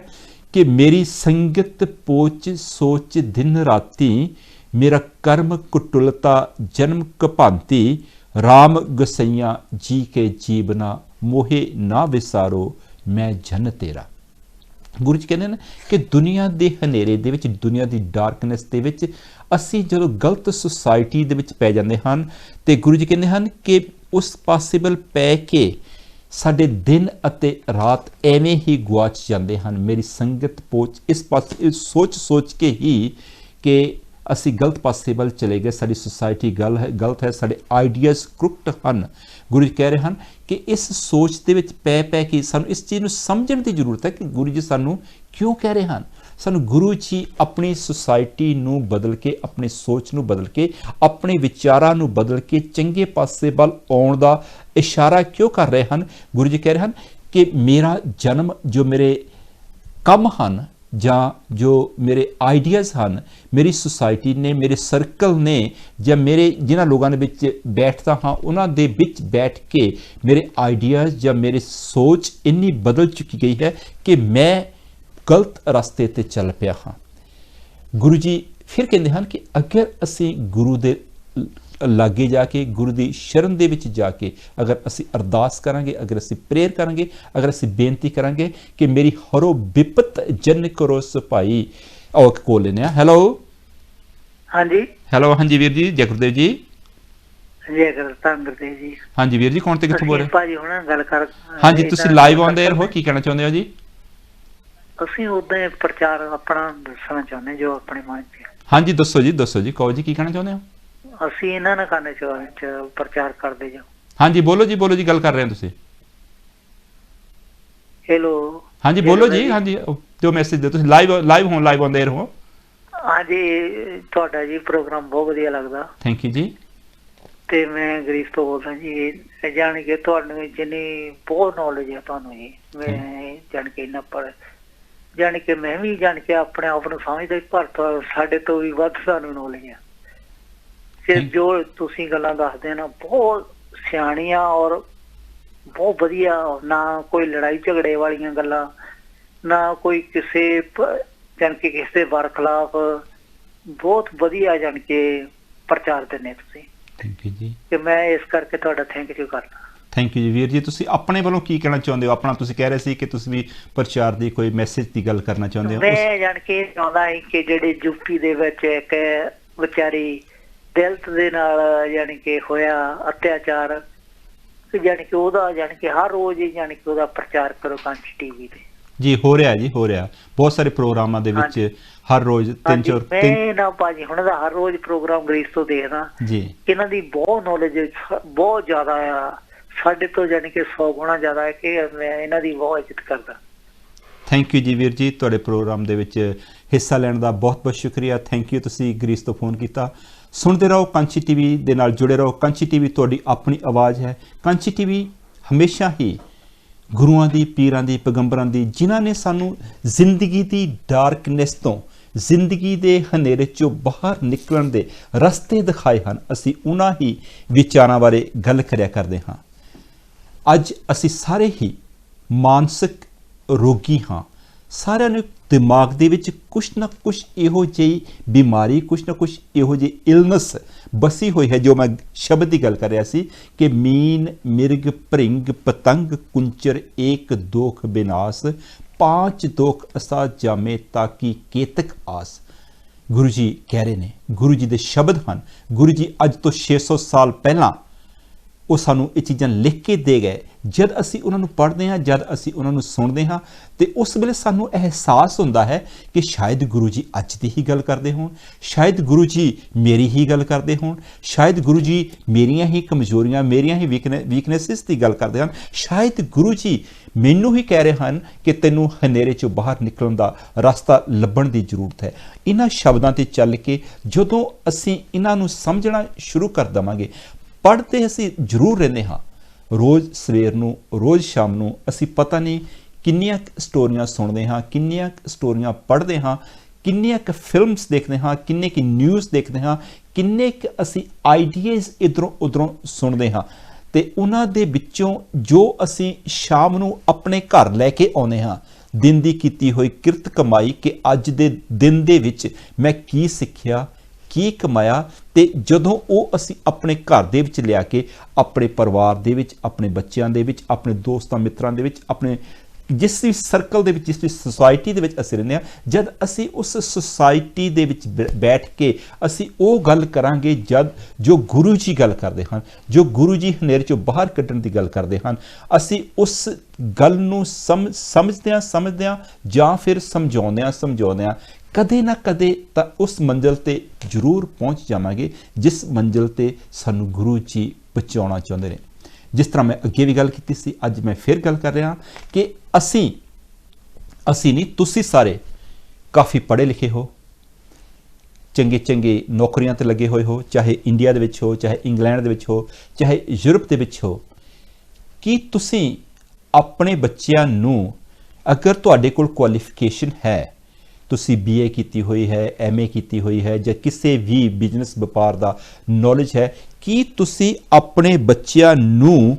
ਕਿ ਮੇਰੀ ਸੰਗਤ ਪੋਚ ਸੋਚ ਦਿਨ ਰਾਤੀ, ਮੇਰਾ ਕਰਮ ਕੁਟੁਲਤਾ ਜਨਮ ਕਭਾਂਤੀ, ਰਾਮ ਗਸਈਆਂ ਜੀ ਕੇ ਜੀਵਨਾ, ਮੋਹੇ ਨਾ ਵਿਸਾਰੋ ਮੈਂ ਜਨ ਤੇਰਾ। ਗੁਰੂ ਜੀ ਕਹਿੰਦੇ ਨੇ ਕਿ ਦੁਨੀਆ ਦੇ ਹਨੇਰੇ ਦੇ ਵਿੱਚ, ਦੁਨੀਆ ਦੀ ਡਾਰਕਨੈਸ ਦੇ ਵਿੱਚ ਅਸੀਂ ਜਦੋਂ ਗਲਤ ਸੁਸਾਇਟੀ ਦੇ ਵਿੱਚ ਪੈ ਜਾਂਦੇ ਹਨ ਤੇ ਗੁਰੂ ਜੀ ਕਹਿੰਦੇ ਹਨ ਕਿ ਉਸ ਪਾਸੇ ਵੱਲ ਪੈ ਕੇ ਸਾਡੇ ਦਿਨ ਅਤੇ ਰਾਤ ਐਵੇਂ ਹੀ ਗੁਆਚ ਜਾਂਦੇ ਹਨ। ਮੇਰੀ ਸੰਗਤ ਪੋਚ ਇਸ ਪਾਸੇ ਸੋਚ ਕੇ ਹੀ ਕਿ ਅਸੀਂ ਗਲਤ ਪਾਸੇ ਵੱਲ ਚਲੇ ਗਏ, ਸਾਡੀ ਸੁਸਾਇਟੀ ਗਲਤ ਹੈ, ਸਾਡੇ ਆਈਡੀਆਜ਼ ਕਰੁਪਟ ਹਨ। ਗੁਰੂ ਜੀ ਕਹਿ ਰਹੇ ਹਨ ਕਿ ਇਸ ਸੋਚ ਦੇ ਵਿੱਚ ਪੈ ਕੇ ਸਾਨੂੰ ਇਸ ਚੀਜ਼ ਨੂੰ ਸਮਝਣ ਦੀ ਜ਼ਰੂਰਤ ਹੈ ਕਿ ਗੁਰੂ ਜੀ ਸਾਨੂੰ ਕਿਉਂ ਕਹਿ ਰਹੇ ਹਨ। ਸਾਨੂੰ ਗੁਰੂ ਜੀ ਆਪਣੀ ਸੁਸਾਇਟੀ ਨੂੰ ਬਦਲ ਕੇ, ਆਪਣੀ ਸੋਚ ਨੂੰ ਬਦਲ ਕੇ, ਆਪਣੇ ਵਿਚਾਰਾਂ ਨੂੰ ਬਦਲ ਕੇ ਚੰਗੇ ਪਾਸੇ ਵੱਲ ਆਉਣ ਦਾ ਇਸ਼ਾਰਾ ਕਿਉਂ ਕਰ ਰਹੇ ਹਨ। ਗੁਰੂ ਜੀ ਕਹਿ ਰਹੇ ਹਨ ਕਿ ਮੇਰਾ ਜਨਮ, ਜੋ ਮੇਰੇ ਕੰਮ ਹਨ ਜਾਂ ਜੋ ਮੇਰੇ ਆਈਡੀਆਜ਼ ਹਨ, ਮੇਰੀ ਸੁਸਾਇਟੀ ਨੇ, ਮੇਰੇ ਸਰਕਲ ਨੇ, ਜਾਂ ਮੇਰੇ ਜਿਨ੍ਹਾਂ ਲੋਕਾਂ ਦੇ ਵਿੱਚ ਬੈਠਦਾ ਹਾਂ ਉਹਨਾਂ ਦੇ ਵਿੱਚ ਬੈਠ ਕੇ ਮੇਰੇ ਆਈਡੀਆਜ਼ ਜਾਂ ਮੇਰੀ ਸੋਚ ਇੰਨੀ ਬਦਲ ਚੁੱਕੀ ਗਈ ਹੈ ਕਿ ਮੈਂ ਗਲਤ ਰਸਤੇ ਤੇ ਚੱਲ ਪਿਆ ਹਾਂ। ਗੁਰੂ ਜੀ ਫਿਰ ਕਹਿੰਦੇ ਹਨ ਕਿ ਅਗਰ ਅਸੀਂ ਗੁਰੂ ਦੇ ਲਾਗੇ ਜਾ ਕੇ, ਗੁਰੂ ਦੀ ਸ਼ਰਨ ਦੇ ਵਿੱਚ ਜਾ ਕੇ ਅਗਰ ਅਸੀਂ ਅਰਦਾਸ ਕਰਾਂਗੇ, ਅਗਰ ਅਸੀਂ ਪ੍ਰੇਅਰ ਕਰਾਂਗੇ, ਅਗਰ ਅਸੀਂ ਬੇਨਤੀ ਕਰਾਂਗੇ ਕਿ ਮੇਰੀ ਹਰੋ ਵਿਪਤ ਜਨ ਕਰੋ ਸਭਾਈ। ਆਓ ਇੱਕ ਕੋਲ ਲੈਂਦੇ ਹਾਂ। ਹੈਲੋ ਹਾਂਜੀ। ਹੈਲੋ, ਹਾਂਜੀ ਵੀਰ ਜੀ, ਜੈ ਗੁਰਦੇਵ ਜੀ। ਜੈ ਗੁਰਦੇਵ ਜੀ। ਹਾਂਜੀ ਵੀਰ ਜੀ, ਕੌਣ ਤੇ ਕਿੱਥੋਂ ਬੋਲ ਰਹੇ? ਭਾਜੀ ਹੁਣ ਗੱਲ ਕਰ। ਹਾਂਜੀ, ਤੁਸੀਂ ਲਾਈਵ ਆਨ ਦ 에ਅਰ ਹੋ, ਕੀ ਕਹਿਣਾ ਚਾਹੁੰਦੇ ਹੋ ਜੀ? ਅਸੀਂ ਉਦਾਂ ਹੀ ਪ੍ਰਚਾਰ ਆਪਣਾ ਦੱਸਣਾ ਚਾਹੁੰਦੇ ਜੋ ਆਪਣੇ ਮਨ 'ਚ। ਹਾਂਜੀ ਦੱਸੋ ਜੀ, ਕਹੋ ਜੀ, ਕੀ ਕਹਿਣਾ ਚਾਹੁੰਦੇ ਹੋ? ਅਸੀਂ ਇਹਨਾਂ ਨਾਲ ਕਰਨੇ ਚ ਪ੍ਰਚਾਰ ਕਰਦੇ ਜੋ। ਹਾਂਜੀ ਬੋਲੋ ਜੀ, ਗੱਲ ਕਰ ਰਹੇ ਹੋ ਤੁਸੀਂ। ਹੈਲੋ। ਹਾਂਜੀ ਬੋਲੋ ਜੀ। ਹਾਂਜੀ ਜੋ ਮੈਸੇਜ ਦਿਓ ਤੁਸੀਂ, ਲਾਈਵ ਔਨ ਦ 에ਅਰ ਹੋ। ਹਾਂਜੀ, ਤੁਹਾਡਾ ਜੀ ਪ੍ਰੋਗਰਾਮ ਬਹੁਤ ਵਧੀਆ ਲੱਗਦਾ। ਥੈਂਕ ਯੂ ਜੀ। ਤੇ ਮੈਂ ਗ੍ਰੀਸ ਤੋਂ ਬੋਲਦਾ ਜੀ। ਜਾਣ ਕੇ ਤੁਹਾਨੂੰ ਜਿੰਨੀ ਬਹੁਤ ਨੌਲੇਜ ਹੈ ਤੁਹਾਨੂੰ ਜੀ, ਮੈਂ ਜਾਣ ਕੇ ਇੰਨਾ ਪੜ੍ਹ ਜਾਣ ਕੇ ਮੈਂ ਵੀ ਜਾਣ ਕੇ ਆਪਣੇ ਆਪ ਨੂੰ ਸਮਝਦਾ, ਪਰ ਸਾਡੇ ਤੋਂ ਵੀ ਵੱਧ ਸਾਨੂੰ ਨੌਲੇਜ ਹੈ। ਤੇ ਜੋ ਤੁਸੀਂ ਗੱਲਾਂ ਦੱਸਦੇ ਨਾ ਬਹੁਤ ਸਿਆਣੀਆਂ ਔਰ ਬਹੁਤ ਵਧੀਆ, ਨਾ ਕੋਈ ਲੜਾਈ ਝਗੜੇ ਵਾਲੀਆਂ ਗੱਲਾਂ, ਨਾ ਕੋਈ ਕਿਸੇ ਜਾਣ ਕੇ ਕਿਸੇ ਦੇ ਵਰਖਲਾਫ, ਬਹੁਤ ਵਧੀਆ ਜਾਣ ਕੇ ਪ੍ਰਚਾਰ ਦਿੰਦੇ ਤੁਸੀਂ। ਥੈਂਕ ਯੂ ਜੀ। ਤੇ ਮੈਂ ਇਸ ਕਰਕੇ ਤੁਹਾਡਾ ਥੈਂਕ ਯੂ ਕਰਦਾ। ਥੈਂਕ ਯੂ ਜੀ ਵੀਰ ਜੀ। ਤੁਸੀਂ ਆਪਣੇ ਵੱਲੋਂ ਕੀ ਕਹਿਣਾ ਚਾਹੁੰਦੇ ਹੋ? ਆਪਣਾ ਤੁਸੀਂ ਕਹਿ ਰਹੇ ਸੀ ਕਿ ਤੁਸੀਂ ਵੀ ਪ੍ਰਚਾਰ ਦੀ ਕੋਈ ਮੈਸੇਜ ਦੀ ਗੱਲ ਕਰਨਾ ਚਾਹੁੰਦੇ ਹੋ। ਮੈਂ ਜਾਣ ਕੇ ਚਾਹੁੰਦਾ ਸੀ ਕਿ ਜਿਹੜੇ ਯੂਪੀ ਦੇ ਵਿੱਚ ਇੱਕ ਵਿਚਾਰੀ ਦਲਿਤ ਦੇ ਨਾਲ ਜਾਣੀ ਕਿ ਹੋਇਆ ਅਤਿਆਚਾਰ, ਜਾਣੀ ਕਿ ਉਹਦਾ ਜਾਣੀ ਕਿ ਹਰ ਰੋਜ਼ ਹੀ ਜਾਣੀ ਕਿ ਉਹਦਾ ਪ੍ਰਚਾਰ ਕਰੋ ਕਾਂਚੀ ਟੀਵੀ ਤੇ। ਜੀ ਹੋ ਰਿਹਾ ਜੀ, ਹੋ ਰਿਹਾ ਬਹੁਤ ਸਾਰੇ ਪ੍ਰੋਗਰਾਮਾਂ ਦੇ ਵਿੱਚ ਹਰ ਰੋਜ਼ 3-4 ਮੈਂ ਨਾ ਭਾਜੀ ਹੁਣ ਦਾ ਹਰ ਰੋਜ਼ ਪ੍ਰੋਗਰਾਮ ਗ੍ਰੀਸ ਤੋਂ ਦੇਖਦਾ ਜੀ। ਇਹਨਾਂ ਦੀ ਬਹੁਤ ਨੌਲੇਜ ਬਹੁਤ ਜ਼ਿਆਦਾ ਆ, ਸਾਡੇ ਤੋਂ ਜਾਣੀ ਕਿ 100 ਗੁਣਾ ਜ਼ਿਆਦਾ ਹੈ ਕਿ ਮੈਂ ਇਹਨਾਂ ਦੀ ਬਹੁਤ ਇੱਜ਼ਤ ਕਰਦਾ। ਥੈਂਕ ਯੂ ਜੀ ਵੀਰ ਜੀ, ਤੁਹਾਡੇ ਪ੍ਰੋਗਰਾਮ ਦੇ ਵਿੱਚ ਹਿੱਸਾ ਲੈਣ ਦਾ ਬਹੁਤ ਬਹੁਤ ਸ਼ੁਕਰੀਆ। ਥੈਂਕ ਯੂ, ਤੁਸੀਂ ਗ੍ਰੀਸ ਤੋਂ ਫੋਨ ਕੀਤਾ। ਸੁਣਦੇ ਰਹੋ ਕਾਂਚੀ ਟੀਵੀ ਦੇ ਨਾਲ ਜੁੜੇ ਰਹੋ। ਕਾਂਚੀ ਟੀਵੀ ਤੁਹਾਡੀ ਆਪਣੀ ਆਵਾਜ਼ ਹੈ। ਕਾਂਚੀ ਟੀਵੀ ਹਮੇਸ਼ਾ ਹੀ ਗੁਰੂਆਂ ਦੀ, ਪੀਰਾਂ ਦੀ, ਪੈਗੰਬਰਾਂ ਦੀ, ਜਿਨ੍ਹਾਂ ਨੇ ਸਾਨੂੰ ਜ਼ਿੰਦਗੀ ਦੀ ਡਾਰਕਨੈਸ ਤੋਂ, ਜ਼ਿੰਦਗੀ ਦੇ ਹਨੇਰੇ 'ਚੋਂ ਬਾਹਰ ਨਿਕਲਣ ਦੇ ਰਸਤੇ ਦਿਖਾਏ ਹਨ, ਅਸੀਂ ਉਹਨਾਂ ਹੀ ਵਿਚਾਰਾਂ ਬਾਰੇ ਗੱਲ ਕਰਿਆ ਕਰਦੇ ਹਾਂ। ਅੱਜ ਅਸੀਂ ਸਾਰੇ ਹੀ ਮਾਨਸਿਕ ਰੋਗੀ ਹਾਂ। ਸਾਰਿਆਂ ਨੂੰ ਦਿਮਾਗ ਦੇ ਵਿੱਚ ਕੁਛ ਨਾ ਕੁਛ ਇਹੋ ਜਿਹੀ ਬਿਮਾਰੀ, ਕੁਛ ਨਾ ਕੁਛ ਇਹੋ ਜਿਹੀ ਇਲਨੈਸ ਬਸੀ ਹੋਈ ਹੈ, ਜੋ ਮੈਂ ਸ਼ਬਦ ਦੀ ਗੱਲ ਕਰ ਰਿਹਾ ਸੀ ਕਿ ਮੀਨ ਮਿਰਗ ਭ੍ਰਿੰਗ ਪਤੰਗ ਕੁੰਚਰ ਏਕ ਦੋਖ ਬਿਨਾਸ਼, ਪਾਂਚ ਦੋਖ ਅਸਾ ਜਾਮੇ ਤਾਕੀ ਕੇਤਕ ਆਸ। ਗੁਰੂ ਜੀ ਕਹਿ ਰਹੇ ਨੇ, ਗੁਰੂ ਜੀ ਦੇ ਸ਼ਬਦ ਹਨ। ਗੁਰੂ ਜੀ ਅੱਜ ਤੋਂ 600 ਸਾਲ ਪਹਿਲਾਂ ਉਹ ਸਾਨੂੰ ਇਹ ਚੀਜ਼ਾਂ ਲਿਖ ਕੇ ਦੇ ਗਏ। ਜਦ ਅਸੀਂ ਉਹਨਾਂ ਨੂੰ ਪੜ੍ਹਦੇ ਹਾਂ, ਜਦ ਅਸੀਂ ਉਹਨਾਂ ਨੂੰ ਸੁਣਦੇ ਹਾਂ, ਤੇ ਉਸ ਵੇਲੇ ਸਾਨੂੰ ਅਹਿਸਾਸ ਹੁੰਦਾ ਹੈ ਕਿ ਸ਼ਾਇਦ ਗੁਰੂ ਜੀ ਅੱਜ ਦੀ ਹੀ ਗੱਲ ਕਰਦੇ ਹੋਣ, ਸ਼ਾਇਦ ਗੁਰੂ ਜੀ ਮੇਰੀ ਹੀ ਗੱਲ ਕਰਦੇ ਹੋਣ, ਸ਼ਾਇਦ ਗੁਰੂ ਜੀ ਮੇਰੀਆਂ ਹੀ ਕਮਜ਼ੋਰੀਆਂ, ਮੇਰੀਆਂ ਹੀ ਵੀਕਨੈਸਿਸ ਦੀ ਗੱਲ ਕਰਦੇ ਹਨ, ਸ਼ਾਇਦ ਗੁਰੂ ਜੀ ਮੈਨੂੰ ਹੀ ਕਹਿ ਰਹੇ ਹਨ ਕਿ ਤੈਨੂੰ ਹਨੇਰੇ 'ਚੋਂ ਬਾਹਰ ਨਿਕਲਣ ਦਾ ਰਸਤਾ ਲੱਭਣ ਦੀ ਜ਼ਰੂਰਤ ਹੈ। ਇਹਨਾਂ ਸ਼ਬਦਾਂ 'ਤੇ ਚੱਲ ਕੇ ਜਦੋਂ ਅਸੀਂ ਇਹਨਾਂ ਨੂੰ ਸਮਝਣਾ ਸ਼ੁਰੂ ਕਰ ਦੇਵਾਂਗੇ, ਪੜ੍ਹਦੇ ਅਸੀਂ ਜ਼ਰੂਰ ਰਹਿੰਦੇ ਹਾਂ, ਰੋਜ਼ ਸਵੇਰ ਨੂੰ, ਰੋਜ਼ ਸ਼ਾਮ ਨੂੰ, ਅਸੀਂ ਪਤਾ ਨਹੀਂ ਕਿੰਨੀਆਂ ਸਟੋਰੀਆਂ ਸੁਣਦੇ ਹਾਂ, ਕਿੰਨੀਆਂ ਸਟੋਰੀਆਂ ਪੜ੍ਹਦੇ ਹਾਂ, ਕਿੰਨੀਆਂ ਕੁ ਫਿਲਮਸ ਦੇਖਦੇ ਹਾਂ, ਕਿੰਨੇ ਕੁ ਨਿਊਜ਼ ਦੇਖਦੇ ਹਾਂ, ਕਿੰਨੇ ਕੁ ਅਸੀਂ ਆਈਡੀਆਜ਼ ਇੱਧਰੋਂ ਉੱਧਰੋਂ ਸੁਣਦੇ ਹਾਂ, ਤੇ ਉਹਨਾਂ ਦੇ ਵਿੱਚੋਂ ਜੋ ਅਸੀਂ ਸ਼ਾਮ ਨੂੰ ਆਪਣੇ ਘਰ ਲੈ ਕੇ ਆਉਂਦੇ ਹਾਂ, ਦਿਨ ਦੀ ਕੀਤੀ ਹੋਈ ਕਿਰਤ ਕਮਾਈ, ਕਿ ਅੱਜ ਦੇ ਦਿਨ ਦੇ ਵਿੱਚ ਮੈਂ ਕੀ ਸਿੱਖਿਆ, ਕੀ ਕਮਾਇਆ, ਤੇ ਜਦੋਂ ਉਹ ਅਸੀਂ ਆਪਣੇ ਘਰ ਦੇ ਵਿੱਚ ਲਿਆ ਕੇ ਆਪਣੇ ਪਰਿਵਾਰ ਦੇ ਵਿੱਚ, ਆਪਣੇ ਬੱਚਿਆਂ ਦੇ ਵਿੱਚ, ਆਪਣੇ ਦੋਸਤਾਂ ਮਿੱਤਰਾਂ ਦੇ ਵਿੱਚ, ਆਪਣੇ ਜਿਸ ਵੀ ਸਰਕਲ ਦੇ ਵਿੱਚ, ਜਿਸ ਵੀ ਸੁਸਾਇਟੀ ਦੇ ਵਿੱਚ ਅਸੀਂ ਰਹਿੰਦੇ ਹਾਂ, ਜਦ ਅਸੀਂ ਉਸ ਸੁਸਾਇਟੀ ਦੇ ਵਿੱਚ ਬੈਠ ਕੇ ਅਸੀਂ ਉਹ ਗੱਲ ਕਰਾਂਗੇ ਜਦ ਜੋ ਗੁਰੂ ਜੀ ਗੱਲ ਕਰਦੇ ਹਨ, ਜੋ ਗੁਰੂ ਜੀ ਹਨੇਰੇ 'ਚੋਂ ਬਾਹਰ ਕੱਢਣ ਦੀ ਗੱਲ ਕਰਦੇ ਹਨ, ਅਸੀਂ ਉਸ ਗੱਲ ਨੂੰ ਸਮਝਦਿਆਂ ਜਾਂ ਫਿਰ ਸਮਝਾਉਂਦਿਆਂ ਕਦੇ ਨਾ ਕਦੇ ਤਾਂ ਉਸ ਮੰਜ਼ਿਲ ਤੇ ਜ਼ਰੂਰ ਪਹੁੰਚ ਜਾਵਾਂਗੇ ਜਿਸ ਮੰਜ਼ਿਲ ਤੇ ਸਾਨੂੰ ਗੁਰੂ ਜੀ ਪਹੁੰਚਾਉਣਾ ਚਾਹੁੰਦੇ ਨੇ। ਜਿਸ ਤਰ੍ਹਾਂ ਮੈਂ ਅੱਗੇ ਵੀ ਗੱਲ ਕੀਤੀ ਸੀ, ਅੱਜ ਮੈਂ ਫਿਰ ਗੱਲ ਕਰ ਰਿਹਾ ਕਿ ਅਸੀਂ ਨਹੀਂ, ਤੁਸੀਂ ਸਾਰੇ ਕਾਫੀ ਪੜ੍ਹੇ ਲਿਖੇ ਹੋ, ਚੰਗੇ ਨੌਕਰੀਆਂ ਤੇ ਲੱਗੇ ਹੋਏ ਹੋ, ਚਾਹੇ ਇੰਡੀਆ ਦੇ ਵਿੱਚ ਹੋ, ਚਾਹੇ ਇੰਗਲੈਂਡ ਦੇ ਵਿੱਚ ਹੋ, ਚਾਹੇ ਯੂਰਪ ਦੇ ਵਿੱਚ ਹੋ। ਕੀ ਤੁਸੀਂ ਆਪਣੇ ਬੱਚਿਆਂ ਨੂੰ, ਅਗਰ ਤੁਹਾਡੇ ਕੋਲ ਕੁਆਲੀਫਿਕੇਸ਼ਨ ਹੈ, ਤੁਸੀਂ BA ਕੀਤੀ ਹੋਈ ਹੈ, MA ਕੀਤੀ ਹੋਈ ਹੈ, ਜਾਂ ਕਿਸੇ ਵੀ ਬਿਜ਼ਨਸ ਵਪਾਰ ਦਾ ਨੌਲੇਜ ਹੈ, ਕੀ ਤੁਸੀਂ ਆਪਣੇ ਬੱਚਿਆਂ ਨੂੰ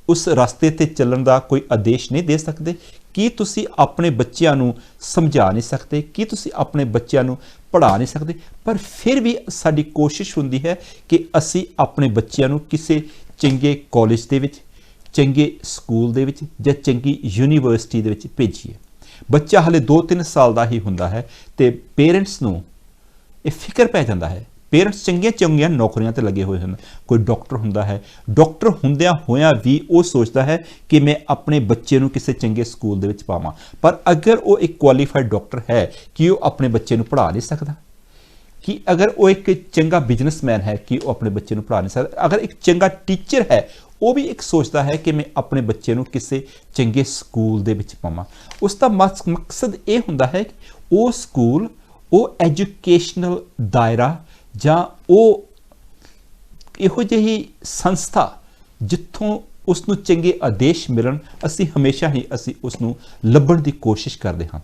ਉਸ ਰਸਤੇ ਤੇ ਚੱਲਣ ਦਾ ਕੋਈ ਆਦੇਸ਼ ਨਹੀਂ ਦੇ ਸਕਦੇ? ਕੀ ਤੁਸੀਂ ਆਪਣੇ ਬੱਚਿਆਂ ਨੂੰ ਸਮਝਾ ਨਹੀਂ ਸਕਦੇ? ਕੀ ਤੁਸੀਂ ਆਪਣੇ ਬੱਚਿਆਂ ਨੂੰ ਪੜ੍ਹਾ ਨਹੀਂ ਸਕਦੇ? ਪਰ ਫਿਰ ਵੀ ਸਾਡੀ ਕੋਸ਼ਿਸ਼ ਹੁੰਦੀ ਹੈ ਕਿ ਅਸੀਂ ਆਪਣੇ ਬੱਚਿਆਂ ਨੂੰ ਕਿਸੇ ਚੰਗੇ ਕਾਲਜ ਦੇ ਵਿੱਚ, ਚੰਗੇ ਸਕੂਲ ਦੇ ਵਿੱਚ, ਜਾਂ ਚੰਗੀ ਯੂਨੀਵਰਸਿਟੀ ਦੇ ਵਿੱਚ ਭੇਜੀਏ। ਬੱਚਾ ਹਾਲੇ 2-3 ਸਾਲ ਦਾ ਹੀ ਹੁੰਦਾ ਹੈ ਤੇ ਪੇਰੈਂਟਸ ਨੂੰ ਇਹ ਫਿਕਰ ਪੈ ਜਾਂਦਾ ਹੈ। ਪੇਰੈਂਟਸ ਚੰਗੀਆਂ ਨੌਕਰੀਆਂ ਤੇ ਲੱਗੇ ਹੋਏ ਹਨ, ਕੋਈ ਡਾਕਟਰ ਹੁੰਦਾ ਹੈ, ਡਾਕਟਰ ਹੁੰਦਿਆਂ ਹੋਇਆਂ ਵੀ ਉਹ ਸੋਚਦਾ ਹੈ ਕਿ ਮੈਂ ਆਪਣੇ ਬੱਚੇ ਨੂੰ ਕਿਸੇ ਚੰਗੇ ਸਕੂਲ ਦੇ ਵਿੱਚ ਪਾਵਾਂ। ਪਰ ਅਗਰ ਉਹ ਇੱਕ ਕੁਆਲੀਫਾਈਡ ਡਾਕਟਰ ਹੈ, ਕਿ ਉਹ ਆਪਣੇ ਬੱਚੇ ਨੂੰ ਪੜ੍ਹਾ ਨਹੀਂ ਸਕਦਾ? ਕਿ ਅਗਰ ਉਹ ਇੱਕ ਚੰਗਾ ਬਿਜ਼ਨਸਮੈਨ ਹੈ, ਕਿ ਉਹ ਆਪਣੇ ਬੱਚੇ ਨੂੰ ਪੜ੍ਹਾ ਨਹੀਂ ਸਕਦਾ? ਅਗਰ ਇੱਕ ਚੰਗਾ ਟੀਚਰ ਹੈ, ਉਹ ਵੀ ਇੱਕ ਸੋਚਦਾ ਹੈ ਕਿ ਮੈਂ ਆਪਣੇ ਬੱਚੇ ਨੂੰ ਕਿਸੇ ਚੰਗੇ ਸਕੂਲ ਦੇ ਵਿੱਚ ਪਾਵਾਂ। ਉਸ ਦਾ ਮਕਸਦ ਇਹ ਹੁੰਦਾ ਹੈ ਕਿ ਉਹ ਸਕੂਲ, ਉਹ ਐਜੂਕੇਸ਼ਨਲ ਦਾਇਰਾ, ਜਾਂ ਉਹ ਇਹੋ ਜਿਹੀ ਸੰਸਥਾ ਜਿੱਥੋਂ ਉਸ ਨੂੰ ਚੰਗੇ ਆਦੇਸ਼ ਮਿਲਣ, ਅਸੀਂ ਹਮੇਸ਼ਾ ਹੀ ਉਸ ਨੂੰ ਲੱਭਣ ਦੀ ਕੋਸ਼ਿਸ਼ ਕਰਦੇ ਹਾਂ।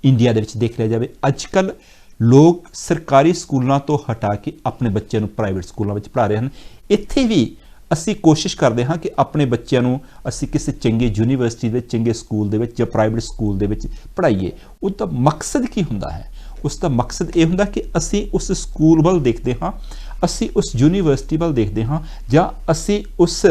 ਇੰਡੀਆ ਦੇ ਵਿੱਚ ਦੇਖ ਲਿਆ ਜਾਵੇ, ਅੱਜ ਕੱਲ੍ਹ ਲੋਕ ਸਰਕਾਰੀ ਸਕੂਲਾਂ ਤੋਂ ਹਟਾ ਕੇ ਆਪਣੇ ਬੱਚਿਆਂ ਨੂੰ ਪ੍ਰਾਈਵੇਟ ਸਕੂਲਾਂ ਵਿੱਚ ਪੜ੍ਹਾ ਰਹੇ ਹਨ। ਇੱਥੇ ਵੀ ਅਸੀਂ ਕੋਸ਼ਿਸ਼ ਕਰਦੇ ਹਾਂ ਕਿ ਆਪਣੇ ਬੱਚਿਆਂ ਨੂੰ ਅਸੀਂ ਕਿਸੇ ਚੰਗੇ ਯੂਨੀਵਰਸਿਟੀ ਦੇ, ਚੰਗੇ ਸਕੂਲ ਦੇ ਵਿੱਚ ਜਾਂ ਪ੍ਰਾਈਵੇਟ ਸਕੂਲ ਦੇ ਵਿੱਚ ਪੜ੍ਹਾਈਏ। ਉਹਦਾ ਮਕਸਦ ਕੀ ਹੁੰਦਾ ਹੈ? ਉਸ ਦਾ ਮਕਸਦ ਇਹ ਹੁੰਦਾ ਕਿ ਅਸੀਂ ਉਸ ਸਕੂਲ ਵੱਲ ਦੇਖਦੇ ਹਾਂ, ਅਸੀਂ ਉਸ ਯੂਨੀਵਰਸਿਟੀ ਵੱਲ ਦੇਖਦੇ ਹਾਂ, ਜਾਂ ਅਸੀਂ ਉਸ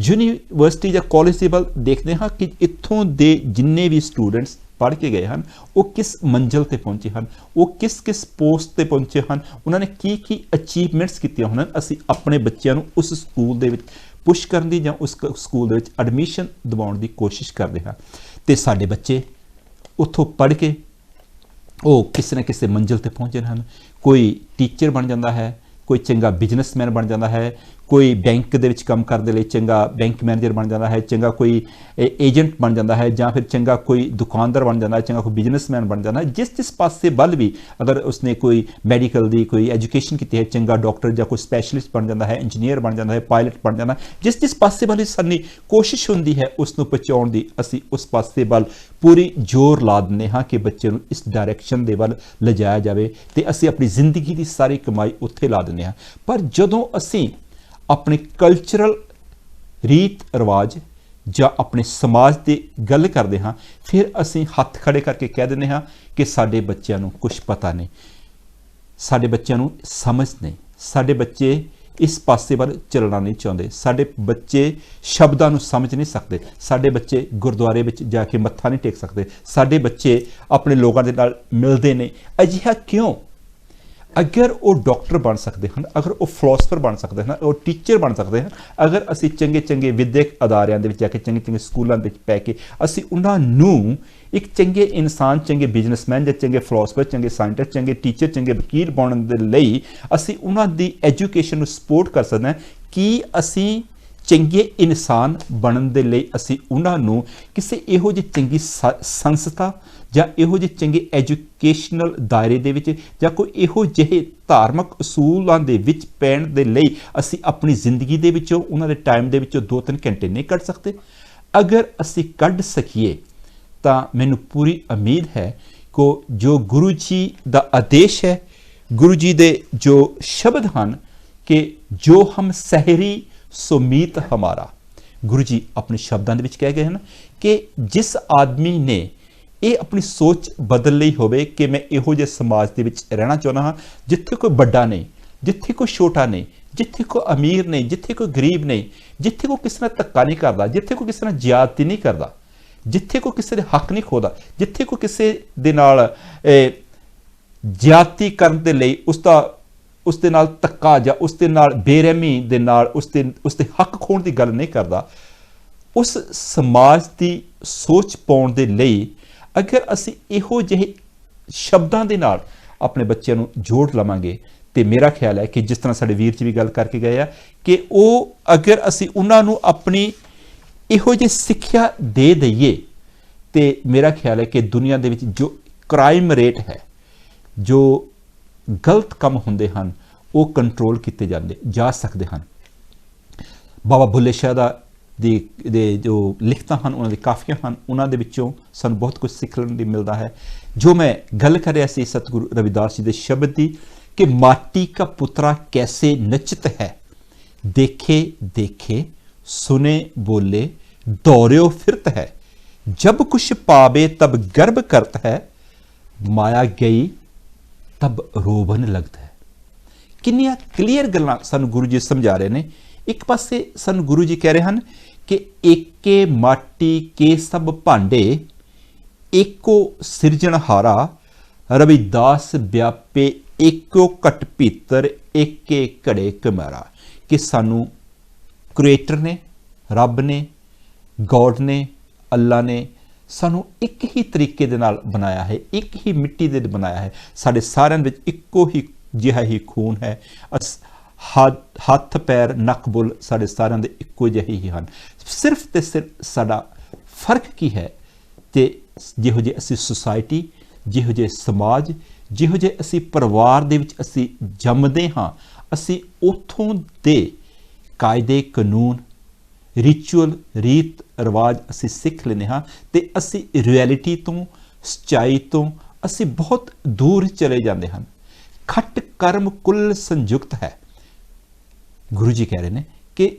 ਯੂਨੀਵਰਸਿਟੀ ਜਾਂ ਕਾਲਜ ਦੇ ਵੱਲ ਦੇਖਦੇ ਹਾਂ ਕਿ ਇੱਥੋਂ ਦੇ ਜਿੰਨੇ ਵੀ ਸਟੂਡੈਂਟਸ ਪੜ੍ਹ ਕੇ ਗਏ ਹਨ, ਉਹ ਕਿਸ ਮੰਜ਼ਿਲ ਤੇ ਪਹੁੰਚੇ ਹਨ, ਉਹ ਕਿਸ ਪੋਸਟ ਤੇ ਪਹੁੰਚੇ ਹਨ, ਉਹਨਾਂ ਨੇ ਕੀ ਅਚੀਵਮੈਂਟਸ ਕੀਤੀਆਂ ਹਨ। ਅਸੀਂ ਆਪਣੇ ਬੱਚਿਆਂ ਨੂੰ ਉਸ ਸਕੂਲ ਦੇ ਵਿੱਚ ਪੁਸ਼ ਕਰਨ ਦੀ, ਜਾਂ ਉਸ ਸਕੂਲ ਦੇ ਵਿੱਚ ਐਡਮਿਸ਼ਨ ਦਿਵਾਉਣ ਦੀ ਕੋਸ਼ਿਸ਼ ਕਰਦੇ ਹਾਂ, ਤੇ ਸਾਡੇ ਬੱਚੇ ਉੱਥੋਂ ਪੜ੍ਹ ਕੇ ਉਹ ਕਿਸੇ ਨਾ ਕਿਸੇ ਮੰਜ਼ਿਲ ਤੇ ਪਹੁੰਚੇ ਹਨ। ਕੋਈ ਟੀਚਰ ਬਣ ਜਾਂਦਾ ਹੈ, ਕੋਈ ਚੰਗਾ ਬਿਜ਼ਨਸਮੈਨ ਬਣ ਜਾਂਦਾ ਹੈ, ਕੋਈ ਬੈਂਕ ਦੇ ਵਿੱਚ ਕੰਮ ਕਰਨ ਦੇ ਲਈ ਚੰਗਾ ਬੈਂਕ ਮੈਨੇਜਰ ਬਣ ਜਾਂਦਾ ਹੈ, ਚੰਗਾ ਕੋਈ ਏਜੰਟ ਬਣ ਜਾਂਦਾ ਹੈ, ਜਾਂ ਫਿਰ ਚੰਗਾ ਕੋਈ ਦੁਕਾਨਦਾਰ ਬਣ ਜਾਂਦਾ ਹੈ, ਚੰਗਾ ਕੋਈ ਬਿਜ਼ਨਸਮੈਨ ਬਣ ਜਾਂਦਾ ਹੈ। ਜਿਸ ਪਾਸੇ ਵੱਲ ਵੀ ਅਗਰ ਉਸਨੇ ਕੋਈ ਮੈਡੀਕਲ ਦੀ ਕੋਈ ਐਜੂਕੇਸ਼ਨ ਕੀਤੀ ਹੈ, ਚੰਗਾ ਡਾਕਟਰ ਜਾਂ ਕੋਈ ਸਪੈਸ਼ਲਿਸਟ ਬਣ ਜਾਂਦਾ ਹੈ, ਇੰਜੀਨੀਅਰ ਬਣ ਜਾਂਦਾ ਹੈ, ਪਾਇਲਟ ਬਣ ਜਾਂਦਾ ਹੈ। ਜਿਸ ਪਾਸੇ ਵੱਲ ਸਾਡੀ ਕੋਸ਼ਿਸ਼ ਹੁੰਦੀ ਹੈ ਉਸ ਨੂੰ ਪਹੁੰਚਾਉਣ ਦੀ, ਅਸੀਂ ਉਸ ਪਾਸੇ ਵੱਲ ਪੂਰੀ ਜ਼ੋਰ ਲਾ ਦਿੰਦੇ ਹਾਂ ਕਿ ਬੱਚੇ ਨੂੰ ਇਸ ਡਾਇਰੈਕਸ਼ਨ ਦੇ ਵੱਲ ਲਿਜਾਇਆ ਜਾਵੇ ਤੇ ਅਸੀਂ ਆਪਣੀ ਜ਼ਿੰਦਗੀ ਦੀ ਸਾਰੀ ਕਮਾਈ ਉੱਥੇ ਲਾ ਦਿੰਦੇ ਹਾਂ। ਪਰ ਜਦੋਂ ਅਸੀਂ ਆਪਣੇ ਕਲਚਰਲ ਰੀਤ ਰਿਵਾਜ ਜਾਂ ਆਪਣੇ ਸਮਾਜ ਦੀ ਗੱਲ ਕਰਦੇ ਹਾਂ, ਫਿਰ ਅਸੀਂ ਹੱਥ ਖੜੇ ਕਰਕੇ ਕਹਿ ਦਿੰਦੇ ਹਾਂ ਕਿ ਸਾਡੇ ਬੱਚਿਆਂ ਨੂੰ ਕੁਝ ਪਤਾ ਨਹੀਂ, ਸਾਡੇ ਬੱਚਿਆਂ ਨੂੰ ਸਮਝ ਨਹੀਂ, ਸਾਡੇ ਬੱਚੇ ਇਸ ਪਾਸੇ ਵੱਲ ਚੱਲਣਾ ਨਹੀਂ ਚਾਹੁੰਦੇ, ਸਾਡੇ ਬੱਚੇ ਸ਼ਬਦਾਂ ਨੂੰ ਸਮਝ ਨਹੀਂ ਸਕਦੇ, ਸਾਡੇ ਬੱਚੇ ਗੁਰਦੁਆਰੇ ਵਿੱਚ ਜਾ ਕੇ ਮੱਥਾ ਨਹੀਂ ਟੇਕ ਸਕਦੇ, ਸਾਡੇ ਬੱਚੇ ਆਪਣੇ ਲੋਕਾਂ ਦੇ ਨਾਲ ਮਿਲਦੇ ਨਹੀਂ। ਅਜਿਹਾ ਕਿਉਂ? ਅਗਰ ਉਹ ਡਾਕਟਰ ਬਣ ਸਕਦੇ ਹਨ, ਅਗਰ ਉਹ ਫਿਲਾਸਫਰ ਬਣ ਸਕਦੇ ਹਨ, ਉਹ ਟੀਚਰ ਬਣ ਸਕਦੇ ਹਨ, ਅਗਰ ਅਸੀਂ ਚੰਗੇ ਵਿਦਿਅਕ ਅਦਾਰਿਆਂ ਦੇ ਵਿੱਚ ਜਾ ਕੇ ਚੰਗੇ ਸਕੂਲਾਂ ਵਿੱਚ ਪੈ ਕੇ ਅਸੀਂ ਉਹਨਾਂ ਨੂੰ ਇੱਕ ਚੰਗੇ ਇਨਸਾਨ, ਚੰਗੇ ਬਿਜ਼ਨਸਮੈਨ ਜਾਂ ਚੰਗੇ ਫਿਲਾਸਫਰ, ਚੰਗੇ ਸਾਇੰਟਿਸਟ, ਚੰਗੇ ਟੀਚਰ, ਚੰਗੇ ਵਕੀਲ ਬਣਨ ਦੇ ਲਈ ਅਸੀਂ ਉਹਨਾਂ ਦੀ ਐਜੂਕੇਸ਼ਨ ਨੂੰ ਸਪੋਰਟ ਕਰ ਸਕਦੇ ਹਾਂ। ਕਿ ਅਸੀਂ ਚੰਗੇ ਇਨਸਾਨ ਬਣਨ ਦੇ ਲਈ ਅਸੀਂ ਉਹਨਾਂ ਨੂੰ ਕਿਸੇ ਇਹੋ ਜਿਹੀ ਚੰਗੀ ਸੰਸਥਾ ਜਾਂ ਇਹੋ ਜਿਹੇ ਚੰਗੇ ਐਜੂਕੇਸ਼ਨਲ ਦਾਇਰੇ ਦੇ ਵਿੱਚ ਜਾਂ ਕੋਈ ਇਹੋ ਜਿਹੇ ਧਾਰਮਿਕ ਅਸੂਲਾਂ ਦੇ ਵਿੱਚ ਪੈਣ ਦੇ ਲਈ ਅਸੀਂ ਆਪਣੀ ਜ਼ਿੰਦਗੀ ਦੇ ਵਿੱਚੋਂ ਉਹਨਾਂ ਦੇ ਟਾਈਮ ਦੇ ਵਿੱਚੋਂ 2-3 ਘੰਟੇ ਨਹੀਂ ਕੱਢ ਸਕਦੇ? ਅਗਰ ਅਸੀਂ ਕੱਢ ਸਕੀਏ ਤਾਂ ਮੈਨੂੰ ਪੂਰੀ ਉਮੀਦ ਹੈ ਕਿ ਜੋ ਗੁਰੂ ਜੀ ਦਾ ਆਦੇਸ਼ ਹੈ, ਗੁਰੂ ਜੀ ਦੇ ਜੋ ਸ਼ਬਦ ਹਨ ਕਿ ਜੋ ਹਮ ਸਹਿਰੀ ਸੋ ਮੀਤ ਹਮਾਰਾ, ਗੁਰੂ ਜੀ ਆਪਣੇ ਸ਼ਬਦਾਂ ਦੇ ਵਿੱਚ ਕਹਿ ਗਏ ਹਨ ਕਿ ਜਿਸ ਆਦਮੀ ਨੇ ਇਹ ਆਪਣੀ ਸੋਚ ਬਦਲ ਲਈ ਹੋਵੇ ਕਿ ਮੈਂ ਇਹੋ ਜਿਹੇ ਸਮਾਜ ਦੇ ਵਿੱਚ ਰਹਿਣਾ ਚਾਹੁੰਦਾ ਹਾਂ ਜਿੱਥੇ ਕੋਈ ਵੱਡਾ ਨਹੀਂ, ਜਿੱਥੇ ਕੋਈ ਛੋਟਾ ਨਹੀਂ, ਜਿੱਥੇ ਕੋਈ ਅਮੀਰ ਨਹੀਂ, ਜਿੱਥੇ ਕੋਈ ਗਰੀਬ ਨਹੀਂ, ਜਿੱਥੇ ਕੋਈ ਕਿਸੇ ਨਾਲ ਧੱਕਾ ਨਹੀਂ ਕਰਦਾ, ਜਿੱਥੇ ਕੋਈ ਕਿਸੇ ਨਾਲ ਜ਼ਿਆਦਤੀ ਨਹੀਂ ਕਰਦਾ, ਜਿੱਥੇ ਕੋਈ ਕਿਸੇ ਦੇ ਹੱਕ ਨਹੀਂ ਖੋਦਾ, ਜਿੱਥੇ ਕੋਈ ਕਿਸੇ ਦੇ ਨਾਲ ਜ਼ਿਆਦਤੀ ਕਰਨ ਦੇ ਲਈ ਉਸ ਦੇ ਨਾਲ ਧੱਕਾ ਜਾਂ ਉਸ ਦੇ ਨਾਲ ਬੇਰਹਿਮੀ ਦੇ ਨਾਲ ਉਸ ਦੇ ਹੱਕ ਖੋਣ ਦੀ ਗੱਲ ਨਹੀਂ ਕਰਦਾ, ਉਸ ਸਮਾਜ ਦੀ ਸੋਚ ਪਾਉਣ ਦੇ ਲਈ ਅਗਰ ਅਸੀਂ ਇਹੋ ਜਿਹੇ ਸ਼ਬਦਾਂ ਦੇ ਨਾਲ ਆਪਣੇ ਬੱਚਿਆਂ ਨੂੰ ਜੋੜ ਲਵਾਂਗੇ ਤੇ ਮੇਰਾ ਖਿਆਲ ਹੈ ਕਿ ਜਿਸ ਤਰ੍ਹਾਂ ਸਾਡੇ ਵੀਰ ਜੀ ਵੀ ਗੱਲ ਕਰਕੇ ਗਏ ਆ ਕਿ ਉਹ ਅਗਰ ਅਸੀਂ ਉਹਨਾਂ ਨੂੰ ਆਪਣੀ ਇਹੋ ਜਿਹੀ ਸਿੱਖਿਆ ਦੇ ਦਈਏ ਤੇ ਮੇਰਾ ਖਿਆਲ ਹੈ ਕਿ ਦੁਨੀਆ ਦੇ ਵਿੱਚ ਜੋ ਕ੍ਰਾਈਮ ਰੇਟ ਹੈ, ਜੋ ਗਲਤ ਕੰਮ ਹੁੰਦੇ ਹਨ, ਉਹ ਕੰਟਰੋਲ ਕੀਤੇ ਜਾ ਸਕਦੇ ਹਨ। ਬਾਬਾ ਬੁੱਲੇ ਸ਼ਾਹ ਦੇ ਜੋ ਲਿਖਤਾਂ ਹਨ, ਉਹਨਾਂ ਦੇ ਕਾਫੀਆਂ ਹਨ, ਉਹਨਾਂ ਦੇ ਵਿੱਚੋਂ ਸਾਨੂੰ ਬਹੁਤ ਕੁਝ ਸਿੱਖਣ ਲਈ ਮਿਲਦਾ ਹੈ। ਜੋ ਮੈਂ ਗੱਲ ਕਰ ਰਿਹਾ ਸੀ ਸਤਿਗੁਰੂ ਰਵਿਦਾਸ ਜੀ ਦੇ ਸ਼ਬਦ ਦੀ ਕਿ ਮਾਟੀ ਕਾ ਪੁੱਤਰਾ ਕੈਸੇ ਨਚਤ ਹੈ, ਦੇਖੇ ਦੇਖੇ सुने बोले दौड़ो फिरत है, जब कुछ पावे तब गर्व करता है, माया गई तब रोबन लगता है। किन्नियां क्लीयर गल्लां सानू गुरु जी समझा रहे ने। एक पासे सानू गुरु जी कह रहे हैं कि एके माटी के सब भांडे एको सिरजनहारा, रविदास व्यापे एको कट भीतर एके घड़े कमारा। कि सानू क्रिएटर ने, रब ने, गॉड ने, अल्लाह ने सानू एक ही तरीके दे नाल बनाया है, एक ही मिट्टी दे बनाया है। साडे सारिਆਂ ਵਿੱਚ ਇੱਕੋ ਹੀ ਜਿਹਾ ਹੀ खून है, हथ पैर नक बुल साडे सारिਆਂ ਦੇ ਇੱਕੋ ਜਿਹੇ ਹੀ ਹਨ। सिर्फ ਤੇ सिर्फ साडा फर्क की है ਤੇ ਜਿਹੋ ਜਿਹੇ ਅਸੀਂ ਸੁਸਾਇਟੀ, ਜਿਹੋ ਜਿਹੇ ਸਮਾਜ, ਜਿਹੋ ਜਿਹੇ ਅਸੀਂ ਪਰਿਵਾਰ ਦੇ ਵਿੱਚ ਅਸੀਂ ਜੰਮਦੇ ਹਾਂ, ਅਸੀਂ ਉਥੋਂ ਦੇ ਕਾਇਦੇ ਕਾਨੂੰਨ, ਰਿਚੁਅਲ, ਰੀਤ ਰਿਵਾਜ ਅਸੀਂ ਸਿੱਖ ਲੈਂਦੇ ਹਾਂ ਤੇ ਅਸੀਂ ਰਿਐਲਿਟੀ ਤੋਂ, ਸੱਚਾਈ ਤੋਂ ਅਸੀਂ ਬਹੁਤ ਦੂਰ ਚਲੇ ਜਾਂਦੇ ਹਨ। ਖੱਟ ਕਰਮ ਕੁੱਲ ਸੰਯੁਕਤ ਹੈ। ਗੁਰੂ ਜੀ ਕਹਿ ਰਹੇ ਨੇ ਕਿ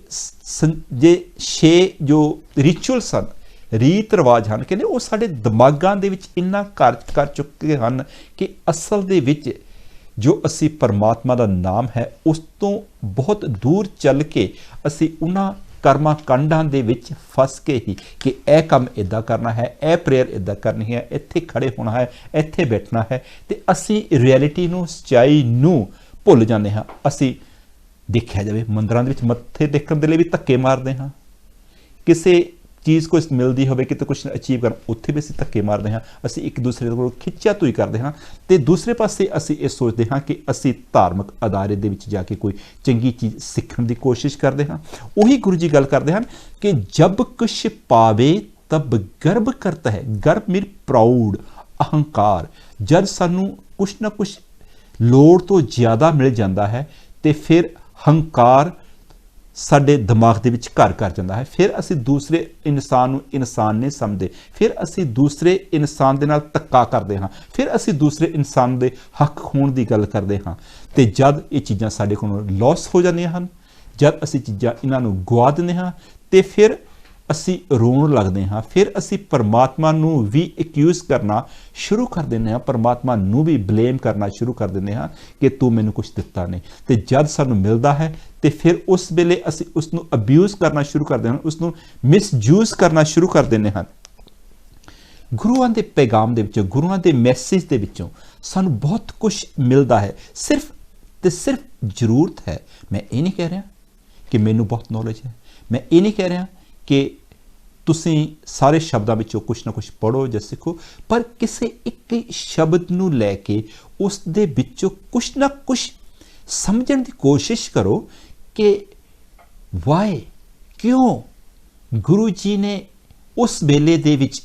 ਜੇ 6 ਜੋ ਰਿਚੁਅਲਸ ਹਨ, ਰੀਤ ਰਿਵਾਜ ਹਨ, ਕਹਿੰਦੇ ਉਹ ਸਾਡੇ ਦਿਮਾਗਾਂ ਦੇ ਵਿੱਚ ਇੰਨਾ ਘਰ ਕਰ ਚੁੱਕੇ ਹਨ ਕਿ ਅਸਲ ਦੇ ਵਿੱਚ ਜੋ ਅਸੀਂ ਪਰਮਾਤਮਾ ਦਾ ਨਾਮ ਹੈ ਉਸ ਤੋਂ ਬਹੁਤ ਦੂਰ ਚੱਲ ਕੇ ਅਸੀਂ ਉਹਨਾਂ ਕਰਮਾਂ ਕਾਂਡਾਂ ਦੇ ਵਿੱਚ ਫਸ ਕੇ ਹੀ ਕਿ ਇਹ ਕੰਮ ਇੱਦਾਂ ਕਰਨਾ ਹੈ, ਇਹ ਪ੍ਰੇਅਰ ਇੱਦਾਂ ਕਰਨੀ ਹੈ, ਇੱਥੇ ਖੜੇ ਹੋਣਾ ਹੈ, ਇੱਥੇ ਬੈਠਣਾ ਹੈ, ਤੇ ਅਸੀਂ ਰਿਐਲਿਟੀ ਨੂੰ, ਸੱਚਾਈ ਨੂੰ ਭੁੱਲ ਜਾਂਦੇ ਹਾਂ। ਅਸੀਂ ਦੇਖਿਆ ਜਾਵੇ ਮੰਦਰਾਂ ਦੇ ਵਿੱਚ ਮੱਥੇ ਟੇਕਣ ਦੇ ਲਈ ਵੀ ਧੱਕੇ ਮਾਰਦੇ ਹਾਂ, ਕਿਸੇ ਚੀਜ਼ ਕੁਛ ਮਿਲਦੀ ਹੋਵੇ, ਕਿਤੇ ਕੁਛ ਅਚੀਵ ਕਰਨ, ਉੱਥੇ ਵੀ ਅਸੀਂ ਧੱਕੇ ਮਾਰਦੇ ਹਾਂ, ਅਸੀਂ ਇੱਕ ਦੂਸਰੇ ਕੋਲ ਖਿੱਚਿਆ ਧੂਈ ਕਰਦੇ ਹਾਂ। ਤੇ ਦੂਸਰੇ ਪਾਸੇ ਅਸੀਂ ਇਹ ਸੋਚਦੇ ਹਾਂ ਕਿ ਅਸੀਂ ਧਾਰਮਿਕ ਅਦਾਰੇ ਦੇ ਵਿੱਚ ਜਾ ਕੇ ਕੋਈ ਚੰਗੀ ਚੀਜ਼ ਸਿੱਖਣ ਦੀ ਕੋਸ਼ਿਸ਼ ਕਰਦੇ ਹਾਂ। ਉਹੀ ਗੁਰੂ ਜੀ ਗੱਲ ਕਰਦੇ ਹਨ ਕਿ ਜਬ ਕੁਛ ਪਾਵੇ ਤਬ ਗਰਭ ਕਰਤਾ ਹੈ। ਗਰਭ ਮੀਨ ਪ੍ਰਾਊਡ, ਅਹੰਕਾਰ। ਜਦ ਸਾਨੂੰ ਕੁਛ ਨਾ ਕੁਛ ਲੋੜ ਤੋਂ ਜ਼ਿਆਦਾ ਮਿਲ ਜਾਂਦਾ ਹੈ ਤੇ ਫਿਰ ਹੰਕਾਰ ਸਾਡੇ ਦਿਮਾਗ ਦੇ ਵਿੱਚ ਘਰ ਕਰ ਜਾਂਦਾ ਹੈ। ਫਿਰ ਅਸੀਂ ਦੂਸਰੇ ਇਨਸਾਨ ਨੂੰ ਇਨਸਾਨ ਨਹੀਂ ਸਮਝਦੇ, ਫਿਰ ਅਸੀਂ ਦੂਸਰੇ ਇਨਸਾਨ ਦੇ ਨਾਲ ਧੱਕਾ ਕਰਦੇ ਹਾਂ, ਫਿਰ ਅਸੀਂ ਦੂਸਰੇ ਇਨਸਾਨ ਦੇ ਹੱਕ ਖੋਣ ਦੀ ਗੱਲ ਕਰਦੇ ਹਾਂ। ਤੇ ਜਦ ਇਹ ਚੀਜ਼ਾਂ ਸਾਡੇ ਕੋਲੋਂ ਲਾਸ ਹੋ ਜਾਂਦੀਆਂ ਹਨ, ਜਦ ਅਸੀਂ ਚੀਜ਼ਾਂ ਇਹਨਾਂ ਨੂੰ ਗਵਾ ਦਿੰਦੇ ਹਾਂ, ਤੇ ਫਿਰ ਅਸੀਂ ਰੋਣ ਲੱਗਦੇ ਹਾਂ, ਫਿਰ ਅਸੀਂ ਪਰਮਾਤਮਾ ਨੂੰ ਵੀ ਐਕਿਊਜ਼ ਕਰਨਾ ਸ਼ੁਰੂ ਕਰ ਦਿੰਦੇ ਹਾਂ, ਪਰਮਾਤਮਾ ਨੂੰ ਵੀ ਬਲੇਮ ਕਰਨਾ ਸ਼ੁਰੂ ਕਰ ਦਿੰਦੇ ਹਾਂ ਕਿ ਤੂੰ ਮੈਨੂੰ ਕੁਛ ਦਿੱਤਾ ਨਹੀਂ। ਤੇ ਜਦ ਸਾਨੂੰ ਮਿਲਦਾ ਹੈ ਤੇ ਫਿਰ ਉਸ ਵੇਲੇ ਅਸੀਂ ਉਸ ਨੂੰ ਅਬਿਊਜ਼ ਕਰਨਾ ਸ਼ੁਰੂ ਕਰ ਦਿੰਦੇ ਹਾਂ, ਉਸ ਨੂੰ ਮਿਸਯੂਜ਼ ਕਰਨਾ ਸ਼ੁਰੂ ਕਰ ਦਿੰਦੇ ਹਾਂ। ਗੁਰੂਆਂ ਦੇ ਪੈਗਾਮ ਦੇ ਵਿੱਚੋਂ, ਗੁਰੂਆਂ ਦੇ ਮੈਸੇਜ ਦੇ ਵਿੱਚੋਂ ਸਾਨੂੰ ਬਹੁਤ ਕੁਛ ਮਿਲਦਾ ਹੈ। ਸਿਰਫ ਤੇ ਸਿਰਫ ਜ਼ਰੂਰਤ ਹੈ, ਮੈਂ ਇਹ ਨਹੀਂ ਕਹਿ ਰਿਹਾ ਕਿ ਮੈਨੂੰ ਬਹੁਤ ਨੌਲੇਜ ਹੈ, ਮੈਂ ਇਹ ਨਹੀਂ ਕਹਿ ਰਿਹਾ ਕਿ ਤੁਸੀਂ ਸਾਰੇ ਸ਼ਬਦਾਂ ਵਿੱਚੋਂ ਕੁਛ ਨਾ ਕੁਛ ਪੜ੍ਹੋ ਜਾਂ ਸਿੱਖੋ, ਪਰ ਕਿਸੇ ਇੱਕ ਸ਼ਬਦ ਨੂੰ ਲੈ ਕੇ ਉਸ ਦੇ ਵਿੱਚੋਂ ਕੁਛ ਨਾ ਕੁਛ ਸਮਝਣ ਦੀ ਕੋਸ਼ਿਸ਼ ਕਰੋ ਕਿ ਵਾਈ, ਕਿਉਂ ਗੁਰੂ ਜੀ ਨੇ ਉਸ ਵੇਲੇ ਦੇ ਵਿੱਚ,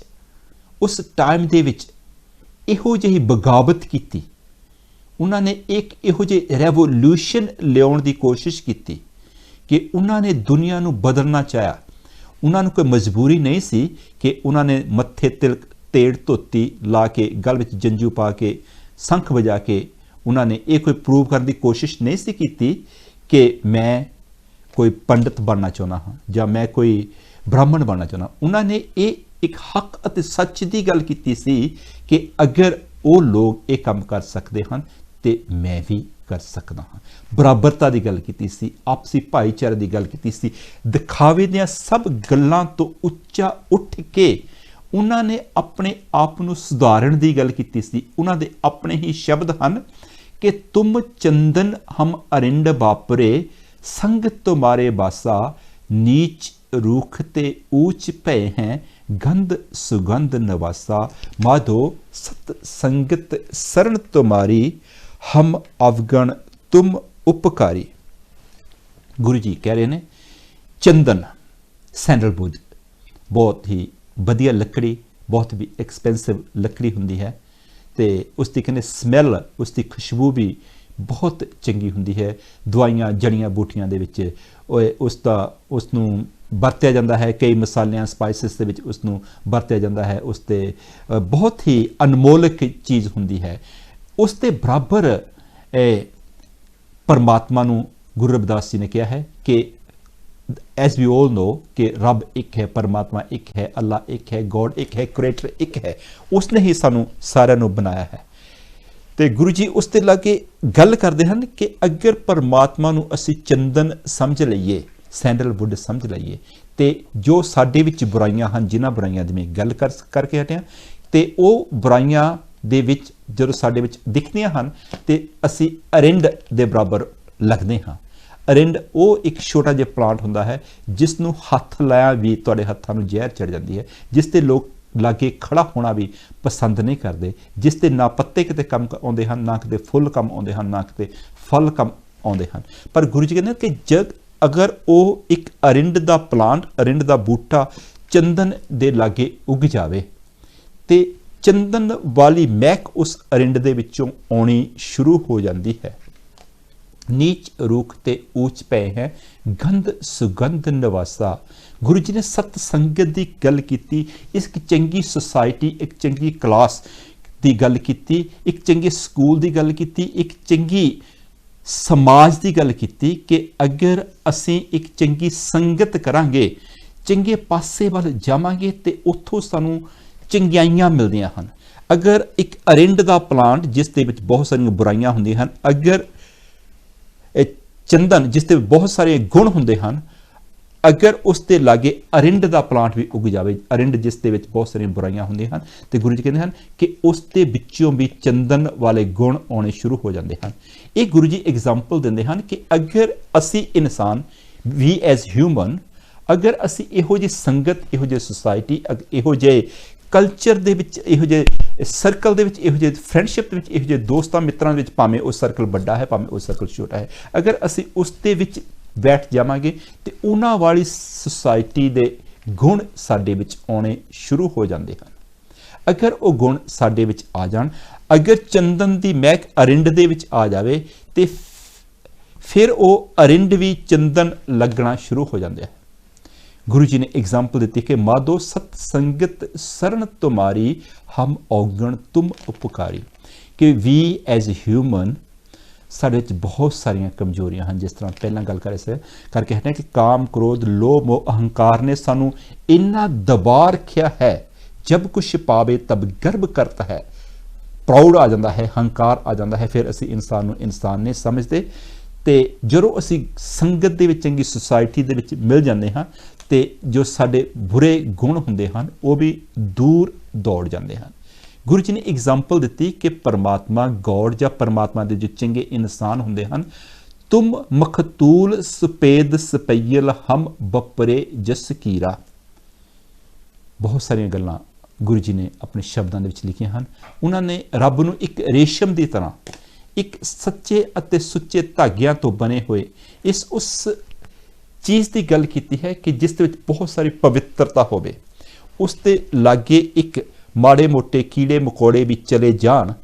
ਉਸ ਟਾਈਮ ਦੇ ਵਿੱਚ ਇਹੋ ਜਿਹੀ ਬਗਾਵਤ ਕੀਤੀ। ਉਹਨਾਂ ਨੇ ਇੱਕ ਇਹੋ ਜਿਹੀ ਰੈਵੋਲੂਸ਼ਨ ਲਿਆਉਣ ਦੀ ਕੋਸ਼ਿਸ਼ ਕੀਤੀ ਕਿ ਉਹਨਾਂ ਨੇ ਦੁਨੀਆ ਨੂੰ ਬਦਲਣਾ ਚਾਹਿਆ। ਉਹਨਾਂ ਨੂੰ ਕੋਈ ਮਜਬੂਰੀ ਨਹੀਂ ਸੀ ਕਿ ਉਹਨਾਂ ਨੇ ਮੱਥੇ ਤਿਲਕ, ਤੇੜ, ਧੋਤੀ ਲਾ ਕੇ, ਗਲ ਵਿੱਚ ਜੰਜੂ ਪਾ ਕੇ, ਸੰਖ ਵਜਾ ਕੇ, ਉਹਨਾਂ ਨੇ ਇਹ ਕੋਈ ਪ੍ਰੂਵ ਕਰਨ ਦੀ ਕੋਸ਼ਿਸ਼ ਨਹੀਂ ਸੀ ਕੀਤੀ ਕਿ ਮੈਂ ਕੋਈ ਪੰਡਿਤ ਬਣਨਾ ਚਾਹੁੰਦਾ ਹਾਂ ਜਾਂ ਮੈਂ ਕੋਈ ਬ੍ਰਾਹਮਣ ਬਣਨਾ ਚਾਹੁੰਦਾ। ਉਹਨਾਂ ਨੇ ਇਹ ਇੱਕ ਹੱਕ ਅਤੇ ਸੱਚ ਦੀ ਗੱਲ ਕੀਤੀ ਸੀ ਕਿ ਅਗਰ ਉਹ ਲੋਕ ਇਹ ਕੰਮ ਕਰ ਸਕਦੇ ਹਨ ਤੇ ਮੈਂ ਵੀ ਕਰ ਸਕਦਾ ਹਾਂ। ਬਰਾਬਰਤਾ ਦੀ ਗੱਲ ਕੀਤੀ ਸੀ, ਆਪਸੀ ਭਾਈਚਾਰੇ ਦੀ ਗੱਲ ਕੀਤੀ ਸੀ। ਦਿਖਾਵੇ ਦੀਆਂ ਸਭ ਗੱਲਾਂ ਤੋਂ ਉੱਚਾ ਉੱਠ ਕੇ ਉਹਨਾਂ ਨੇ ਆਪਣੇ ਆਪ ਨੂੰ ਸੁਧਾਰਨ ਦੀ ਗੱਲ ਕੀਤੀ ਸੀ। ਉਹਨਾਂ ਦੇ ਆਪਣੇ ਹੀ ਸ਼ਬਦ ਹਨ ਕਿ ਤੁਮ ਚੰਦਨ ਹਮ ਅਰਿੰਡ ਬਾਪਰੇ, ਸੰਗ ਤੁਮਾਰੇ ਬਾਸਾ, ਨੀਚ ਰੂਖ ਤੇ ਊਚ ਭਏ ਹੈ, ਗੰਧ ਸੁਗੰਧ ਨਵਾਸਾ, ਮਾਧੋ ਸਤ ਸੰਗਤ ਸਰਣ ਤੁਮਾਰੀ, ਹਮ ਅਵਗਣ ਤੁਮ ਉਪਕਾਰੀ। ਗੁਰੂ ਜੀ ਕਹਿ ਰਹੇ ਨੇ ਚੰਦਨ, ਸੈਂਡਲਵੁੱਡ, ਬਹੁਤ ਹੀ ਵਧੀਆ ਲੱਕੜੀ, ਬਹੁਤ ਵੀ ਐਕਸਪੈਂਸਿਵ ਲੱਕੜੀ ਹੁੰਦੀ ਹੈ ਤੇ ਉਸ ਦੀ ਕਹਿੰਦੇ ਸਮੈਲ, ਉਸ ਦੀ ਖੁਸ਼ਬੂ ਵੀ ਬਹੁਤ ਚੰਗੀ ਹੁੰਦੀ ਹੈ। ਦਵਾਈਆਂ, ਜੜੀਆਂ ਬੂਟੀਆਂ ਦੇ ਵਿੱਚ ਉਸ ਨੂੰ ਵਰਤਿਆ ਜਾਂਦਾ ਹੈ, ਕਈ ਮਸਾਲਿਆਂ, ਸਪਾਈਸਿਸ ਦੇ ਵਿੱਚ ਉਸ ਨੂੰ ਵਰਤਿਆ ਜਾਂਦਾ ਹੈ। ਉਸ ਤੇ ਬਹੁਤ ਹੀ ਅਨਮੋਲਕ ਚੀਜ਼ ਹੁੰਦੀ ਹੈ। ਉਸ ਦੇ ਬਰਾਬਰ ਪਰਮਾਤਮਾ ਨੂੰ ਗੁਰੂ ਰਵਿਦਾਸ ਜੀ ਨੇ ਕਿਹਾ ਹੈ ਕਿ ਐਜ਼ ਵੀ ਆਲ ਨੋ ਕਿ ਰੱਬ ਇੱਕ ਹੈ, ਪਰਮਾਤਮਾ ਇੱਕ ਹੈ, ਅੱਲਾ ਇੱਕ ਹੈ, ਗੋਡ ਇੱਕ ਹੈ, ਕ੍ਰੀਏਟਰ ਇੱਕ ਹੈ। ਉਸਨੇ ਹੀ ਸਾਨੂੰ ਸਾਰਿਆਂ ਨੂੰ ਬਣਾਇਆ ਹੈ। ਤੇ ਗੁਰੂ ਜੀ ਉਸ ਤੇ ਲਾ ਕੇ ਗੱਲ ਕਰਦੇ ਹਨ ਕਿ ਅਗਰ ਪਰਮਾਤਮਾ ਨੂੰ ਅਸੀਂ ਚੰਦਨ ਸਮਝ ਲਈਏ, ਸੈਂਡਲਵੁੱਡ ਸਮਝ ਲਈਏ, ਤੇ ਜੋ ਸਾਡੇ ਵਿੱਚ ਬੁਰਾਈਆਂ ਹਨ, ਜਿਨ੍ਹਾਂ ਬੁਰਾਈਆਂ ਦੀ ਮੈਂ ਗੱਲ ਕਰਕੇ ਹਟਿਆ, ਤੇ ਉਹ ਬੁਰਾਈਆਂ ਦੇ ਵਿੱਚ ਜਦੋਂ ਸਾਡੇ ਵਿੱਚ ਦਿਖਦੀਆਂ ਹਨ ਤੇ ਅਸੀਂ ਅਰਿੰਡ ਦੇ ਬਰਾਬਰ ਲੱਗਦੇ ਹਾਂ। ਅਰਿੰਡ ਉਹ ਇੱਕ ਛੋਟਾ ਜਿਹਾ ਪਲਾਂਟ ਹੁੰਦਾ ਹੈ ਜਿਸ ਨੂੰ ਹੱਥ ਲਾਇਆ ਵੀ ਤੁਹਾਡੇ ਹੱਥਾਂ ਨੂੰ ਜ਼ਹਿਰ ਚੜ ਜਾਂਦੀ ਹੈ, ਜਿਸ ਤੇ ਲੋਕ ਲਾਗੇ ਖੜਾ ਹੋਣਾ ਵੀ ਪਸੰਦ ਨਹੀਂ ਕਰਦੇ, ਜਿਸ ਤੇ ਨਾ ਪੱਤੇ ਕਿਤੇ ਕੰਮ ਆਉਂਦੇ ਹਨ, ਨਾ ਕਿਤੇ ਫੁੱਲ ਕੰਮ ਆਉਂਦੇ ਹਨ, ਨਾ ਕਿਤੇ ਫਲ ਕੰਮ ਆਉਂਦੇ ਹਨ। ਪਰ ਗੁਰੂ ਜੀ ਕਹਿੰਦੇ ਕਿ ਜਦ ਅਗਰ ਉਹ ਇੱਕ ਅਰਿੰਡ ਦਾ ਪਲਾਂਟ, ਅਰਿੰਡ ਦਾ ਬੂਟਾ ਚੰਦਨ ਦੇ ਲਾਗੇ ਉੱਗ ਜਾਵੇ ਤੇ ਚੰਦਨ ਵਾਲੀ ਮਹਿਕ ਉਸ ਅਰਿੰਡ ਦੇ ਵਿੱਚੋਂ ਆਉਣੀ ਸ਼ੁਰੂ ਹੋ ਜਾਂਦੀ ਹੈ। ਨੀਚ ਰੂਖ ਤੇ ਊਚ ਪਏ ਹੈ, ਗੰਧ ਸੁਗੰਧ ਨਵਾਸਾ। ਗੁਰੂ ਜੀ ਨੇ ਸਤ ਸੰਗਤ ਦੀ ਗੱਲ ਕੀਤੀ, ਇੱਕ ਚੰਗੀ ਸੁਸਾਇਟੀ, ਇੱਕ ਚੰਗੀ ਕਲਾਸ ਦੀ ਗੱਲ ਕੀਤੀ, ਇੱਕ ਚੰਗੇ ਸਕੂਲ ਦੀ ਗੱਲ ਕੀਤੀ, ਇੱਕ ਚੰਗੀ ਸਮਾਜ ਦੀ ਗੱਲ ਕੀਤੀ ਕਿ ਅਗਰ ਅਸੀਂ ਇੱਕ ਚੰਗੀ ਸੰਗਤ ਕਰਾਂਗੇ, ਚੰਗੇ ਪਾਸੇ ਵੱਲ ਜਾਵਾਂਗੇ ਤੇ ਉੱਥੋਂ ਸਾਨੂੰ ਚੰਗਿਆਈਆਂ ਮਿਲਦੀਆਂ ਹਨ। ਅਗਰ ਇੱਕ ਅਰਿੰਡ ਦਾ ਪਲਾਂਟ ਜਿਸ ਦੇ ਵਿੱਚ ਬਹੁਤ ਸਾਰੀਆਂ ਬੁਰਾਈਆਂ ਹੁੰਦੀਆਂ ਹਨ, ਅਗਰ ਚੰਦਨ ਜਿਸ ਦੇ ਬਹੁਤ ਸਾਰੇ ਗੁਣ ਹੁੰਦੇ ਹਨ, ਅਗਰ ਉਸ ਦੇ ਲਾਗੇ ਅਰਿੰਡ ਦਾ ਪਲਾਂਟ ਵੀ ਉੱਗ ਜਾਵੇ, ਅਰਿੰਡ ਜਿਸ ਦੇ ਵਿੱਚ ਬਹੁਤ ਸਾਰੀਆਂ ਬੁਰਾਈਆਂ ਹੁੰਦੀਆਂ ਹਨ, ਤੇ ਗੁਰੂ ਜੀ ਕਹਿੰਦੇ ਹਨ ਕਿ ਉਸ ਦੇ ਵਿੱਚੋਂ ਵੀ ਚੰਦਨ ਵਾਲੇ ਗੁਣ ਆਉਣੇ ਸ਼ੁਰੂ ਹੋ ਜਾਂਦੇ ਹਨ। ਇਹ ਗੁਰੂ ਜੀ ਐਗਜ਼ਾਮਪਲ ਦਿੰਦੇ ਹਨ ਕਿ ਅਗਰ ਅਸੀਂ ਇਨਸਾਨ, ਵੀ ਐਜ਼ ਹਿਊਮਨ, अगर असी इहो जी संगत, इहो जी सोसाइटी, इहो जे कल्चर दे विच, इहो जे सर्कल दे विच, इहो जे फ्रेंडशिप दे विच, इहो जे दोस्तां मित्रां दे विच, भावें वो सर्कल बड़ा है भावें वो सर्कल छोटा है, अगर असी उस दे विच बैठ जावांगे ते उन्हां वाली सोसाइटी दे गुण साडे विच आउणे शुरू हो जांदे हन। अगर वो गुण साडे विच आ जाण, अगर चंदन दी महक अरिंड दे विच आ जावे ते फिर वो अरिंड भी चंदन लगना शुरू हो जाते हैं। गुरु जी ने एग्जाम्पल दी कि माधो सत्संगत शरण तुम्हारी हम औगण तुम उपकारी, कि वी एज ह्यूमन साढ़े विच बहुत सारिया कमजोरियां हैं। जिस तरह पहला गल करके हटे कि काम क्रोध लोभ मोह अहंकार ने सानू इन्ना दबा रखिया है, जब कुछ पावे तब गर्व करता है, प्राउड आ जाता है, हंकार आ जाता है, फिर असी इंसान नू इंसान नहीं समझते। तो जो असी संगत दे विच चंगी सोसाइटी दे विच मिल जाते हाँ तो जो साडे बुरे गुण हुंदे हन वो भी दूर दौड़ जाते हैं। गुरु जी ने एग्जाम्पल दी कि परमात्मा गॉड या परमात्मा के जो चंगे इंसान हुंदे हन, तुम मखतूल सपेद सपैयल हम बपरे जस कीरा। बहुत सारिया गल्लां गुरु जी ने अपने शब्दों के लिखिया हैं। उन्होंने रब नूं एक रेशम की तरह, एक सच्चे अते सुच्चे धागियां तो बने हुए इस उस चीज़ की गल की है कि जिस विच बहुत सारी पवित्रता होवे, उसते लागे एक माड़े मोटे कीड़े मकोड़े भी चले जान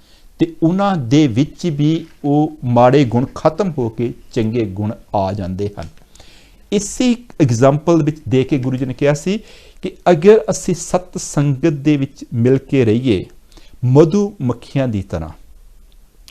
ते उन्हां दे विच भी वो माड़े गुण खत्म हो के चंगे गुण आ जाते हैं। इसी एग्जाम्पल विच दे के गुरु जी ने कहा सी कि अगर असी सत संगत दे विच मिल के रहिए मधु मक्खियां की तरह,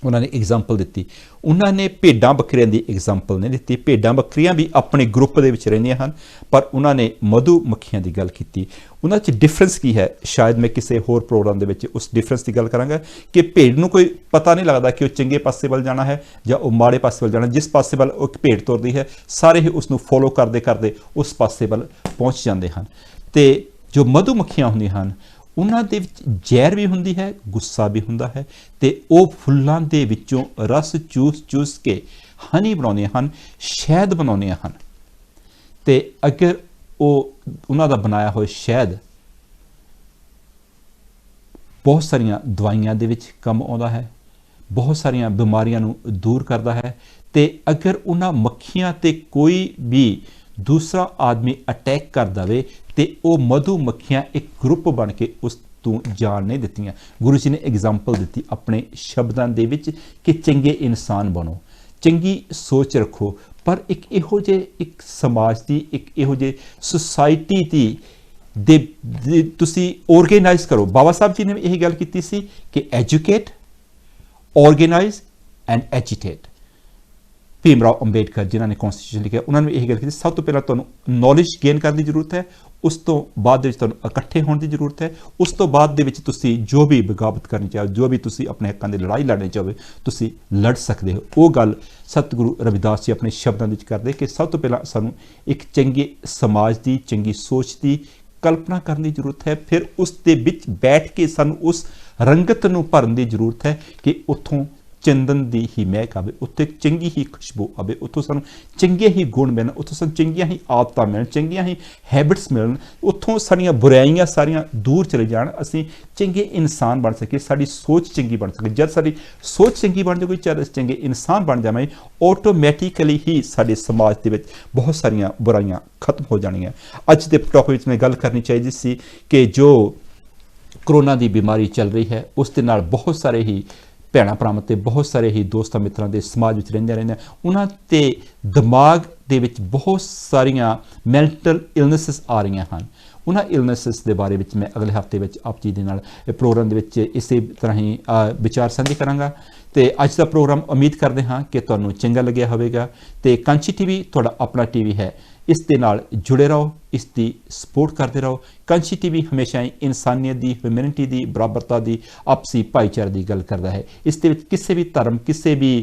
उन्होंने एग्जाम्पल दी। उन्होंने भेडां बकरियां की एग्जाम्पल नहीं दी। भेडां बकरियां भी अपने ग्रुप दे विच रहिंदियां हन, पर उन्होंने मधु मक्खियां की गल की। उन्होंने डिफरेंस की है, शायद मैं किसी होर प्रोग्राम दे विच उस डिफरेंस की गल करांगा कि भेड़ नूं कोई पता नहीं लगता कि वह चंगे पासे वल जाना है या वह माड़े पासे वल जाना। जिस पासे वल एक भेड़ तुरदी है, सारे ही उसनूं फॉलो करते करते उस पासे वल पहुँच जाते हैं। तो जो मधु मक्खियां हुंदियां हन उन्हां दे विच जहर भी हुंदी है, गुस्सा भी हुंदा है, ते वो फुल्लां दे विचों रस चूस चूस के हनी बनाउंदियां हन, शहद बनाउंदियां हन। ते अगर वो उन्हां दा बनाया होया शहद बहुत सारिया दवाइयां दे विच काम आउंदा है, बहुत सारिया बीमारियां नूं दूर करदा है। ते अगर उन्हां मक्खियां ते कोई भी दूसरा आदमी अटैक कर दे तो वह मधु मक्खियां एक ग्रुप बन के उस तू जान नहीं दित्तियां। गुरु जी ने एग्जाम्पल दी अपने शब्दों दे विच कि चंगे इंसान बनो, चंगी सोच रखो, पर एक इहो जे एक समाज की, एक इहो जे सोसाइटी की तुसी ऑर्गेनाइज करो। बाबा साहब जी ने यही गल की सी कि educate, organise and agitate. Bhimrao Ambedkar जिन्होंने कॉन्स्टिट्यूशन लिखा, उन्होंने यही गल की, सब तो पहला तुहानूं नॉलेज गेन करने की जरूरत है, उस तो बाद तुहानूं इकट्ठे होने की जरूरत है, उस तो बाद तुसी जो भी बगावत करनी चाहो, जो भी तुसी अपने हकों की लड़ाई लड़नी चाहो, तुसी लड़ सकते हो। वो गल सतगुरु रविदास जी अपने शब्दों में करते कि सब तो पहला सानूं एक चंगे समाज की, चंगी सोच की कल्पना करने की जरूरत है। फिर उस दे विच बैठ के सानूं उस रंगत नूं भरन की जरूरत है कि उत्थों चंदन की ही महक आवे, उत्थे चंगी ही खुशबू आवे, उत्थों सानूं चंगे ही गुण मिलन, उत्थों सानूं चंगियां ही आदतां मिलन, चंगियां ही हैबिट्स मिलन, उत्थों सारियां बुराइयां सारियां दूर चले जाण, असीं चंगे इंसान बन सके, साडी सोच चंगी बन सके। जब साडी सोच चंगी बन जाएगी, चाहे चंगे इंसान बन जावे, ऑटोमैटिकली ही साडे समाज दे विच बहुत सारियां बुराइयां खत्म हो जाणियां। अज दे टॉपिक विच मैं गल करनी चाहिदी सी कि जो करोना की बीमारी चल रही है उस दे नाल बहुत सारे ही भैणा भरावां ते बहुत सारे ही दोस्तां मित्रां दे समाज विच रहिंदे उन्हां ते दिमाग दे विच बहुत सारियां मैंटल इलनेसिस आ रही हैं। उन्हां इलनेसिस दे बारे विच मैं अगले हफ्ते विच आप जी दे नाल प्रोग्राम दे विच इसे तरह ही विचार सांझे करांगा। ते अज दा प्रोग्राम उम्मीद करते हाँ कि तुहानूं चंगा लग्या होवेगा। ते कांची टीवी तुहाडा अपना टीवी है, इस दे नाल जुड़े रहो, इसकी सपोर्ट करते रहो। कांची टीवी हमेशा ही इंसानियत की, ह्यूमैनिटी की, बराबरता की, आपसी भाईचारे की गल करता है। इस दे विच किसी भी धर्म, किसी भी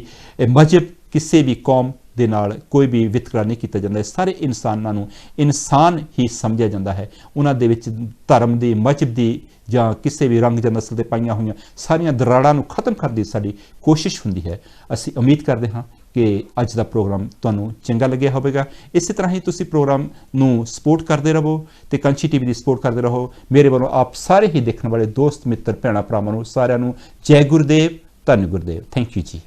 मजहब, किसी भी कौम दे नाल कोई भी वितकरा नहीं किया जाता। सारे इंसानां नूं इंसान ही समझा जाता है। उन्हां दे विच धर्म की, मजहब की ਜਾਂ ਕਿਸੇ भी रंग ਜਾਂ नस्ल से पाइया हुई सारिया दराड़ां नूं खत्म करने की साडी कोशिश हुंदी है। असीं उम्मीद करते हाँ ਕਿ ਅੱਜ ਦਾ ਪ੍ਰੋਗਰਾਮ ਤੁਹਾਨੂੰ ਚੰਗਾ ਲੱਗਿਆ ਹੋਵੇਗਾ। ਇਸੇ ਤਰ੍ਹਾਂ ਹੀ ਤੁਸੀਂ ਪ੍ਰੋਗਰਾਮ ਨੂੰ ਸਪੋਰਟ ਕਰਦੇ ਰਹੋ ਤੇ ਕੰਚੀ ਟੀਵੀ ਦੀ ਸਪੋਰਟ ਕਰਦੇ ਰਹੋ। ਮੇਰੇ ਵੱਲੋਂ ਆਪ ਸਾਰੇ ਹੀ ਦੇਖਣ ਵਾਲੇ ਦੋਸਤ ਮਿੱਤਰ ਭੈਣਾਂ ਭਰਾਵਾਂ ਨੂੰ ਸਾਰਿਆਂ ਨੂੰ ਜੈ ਗੁਰਦੇਵ, ਧੰਨ ਗੁਰਦੇਵ। ਥੈਂਕ ਯੂ ਜੀ।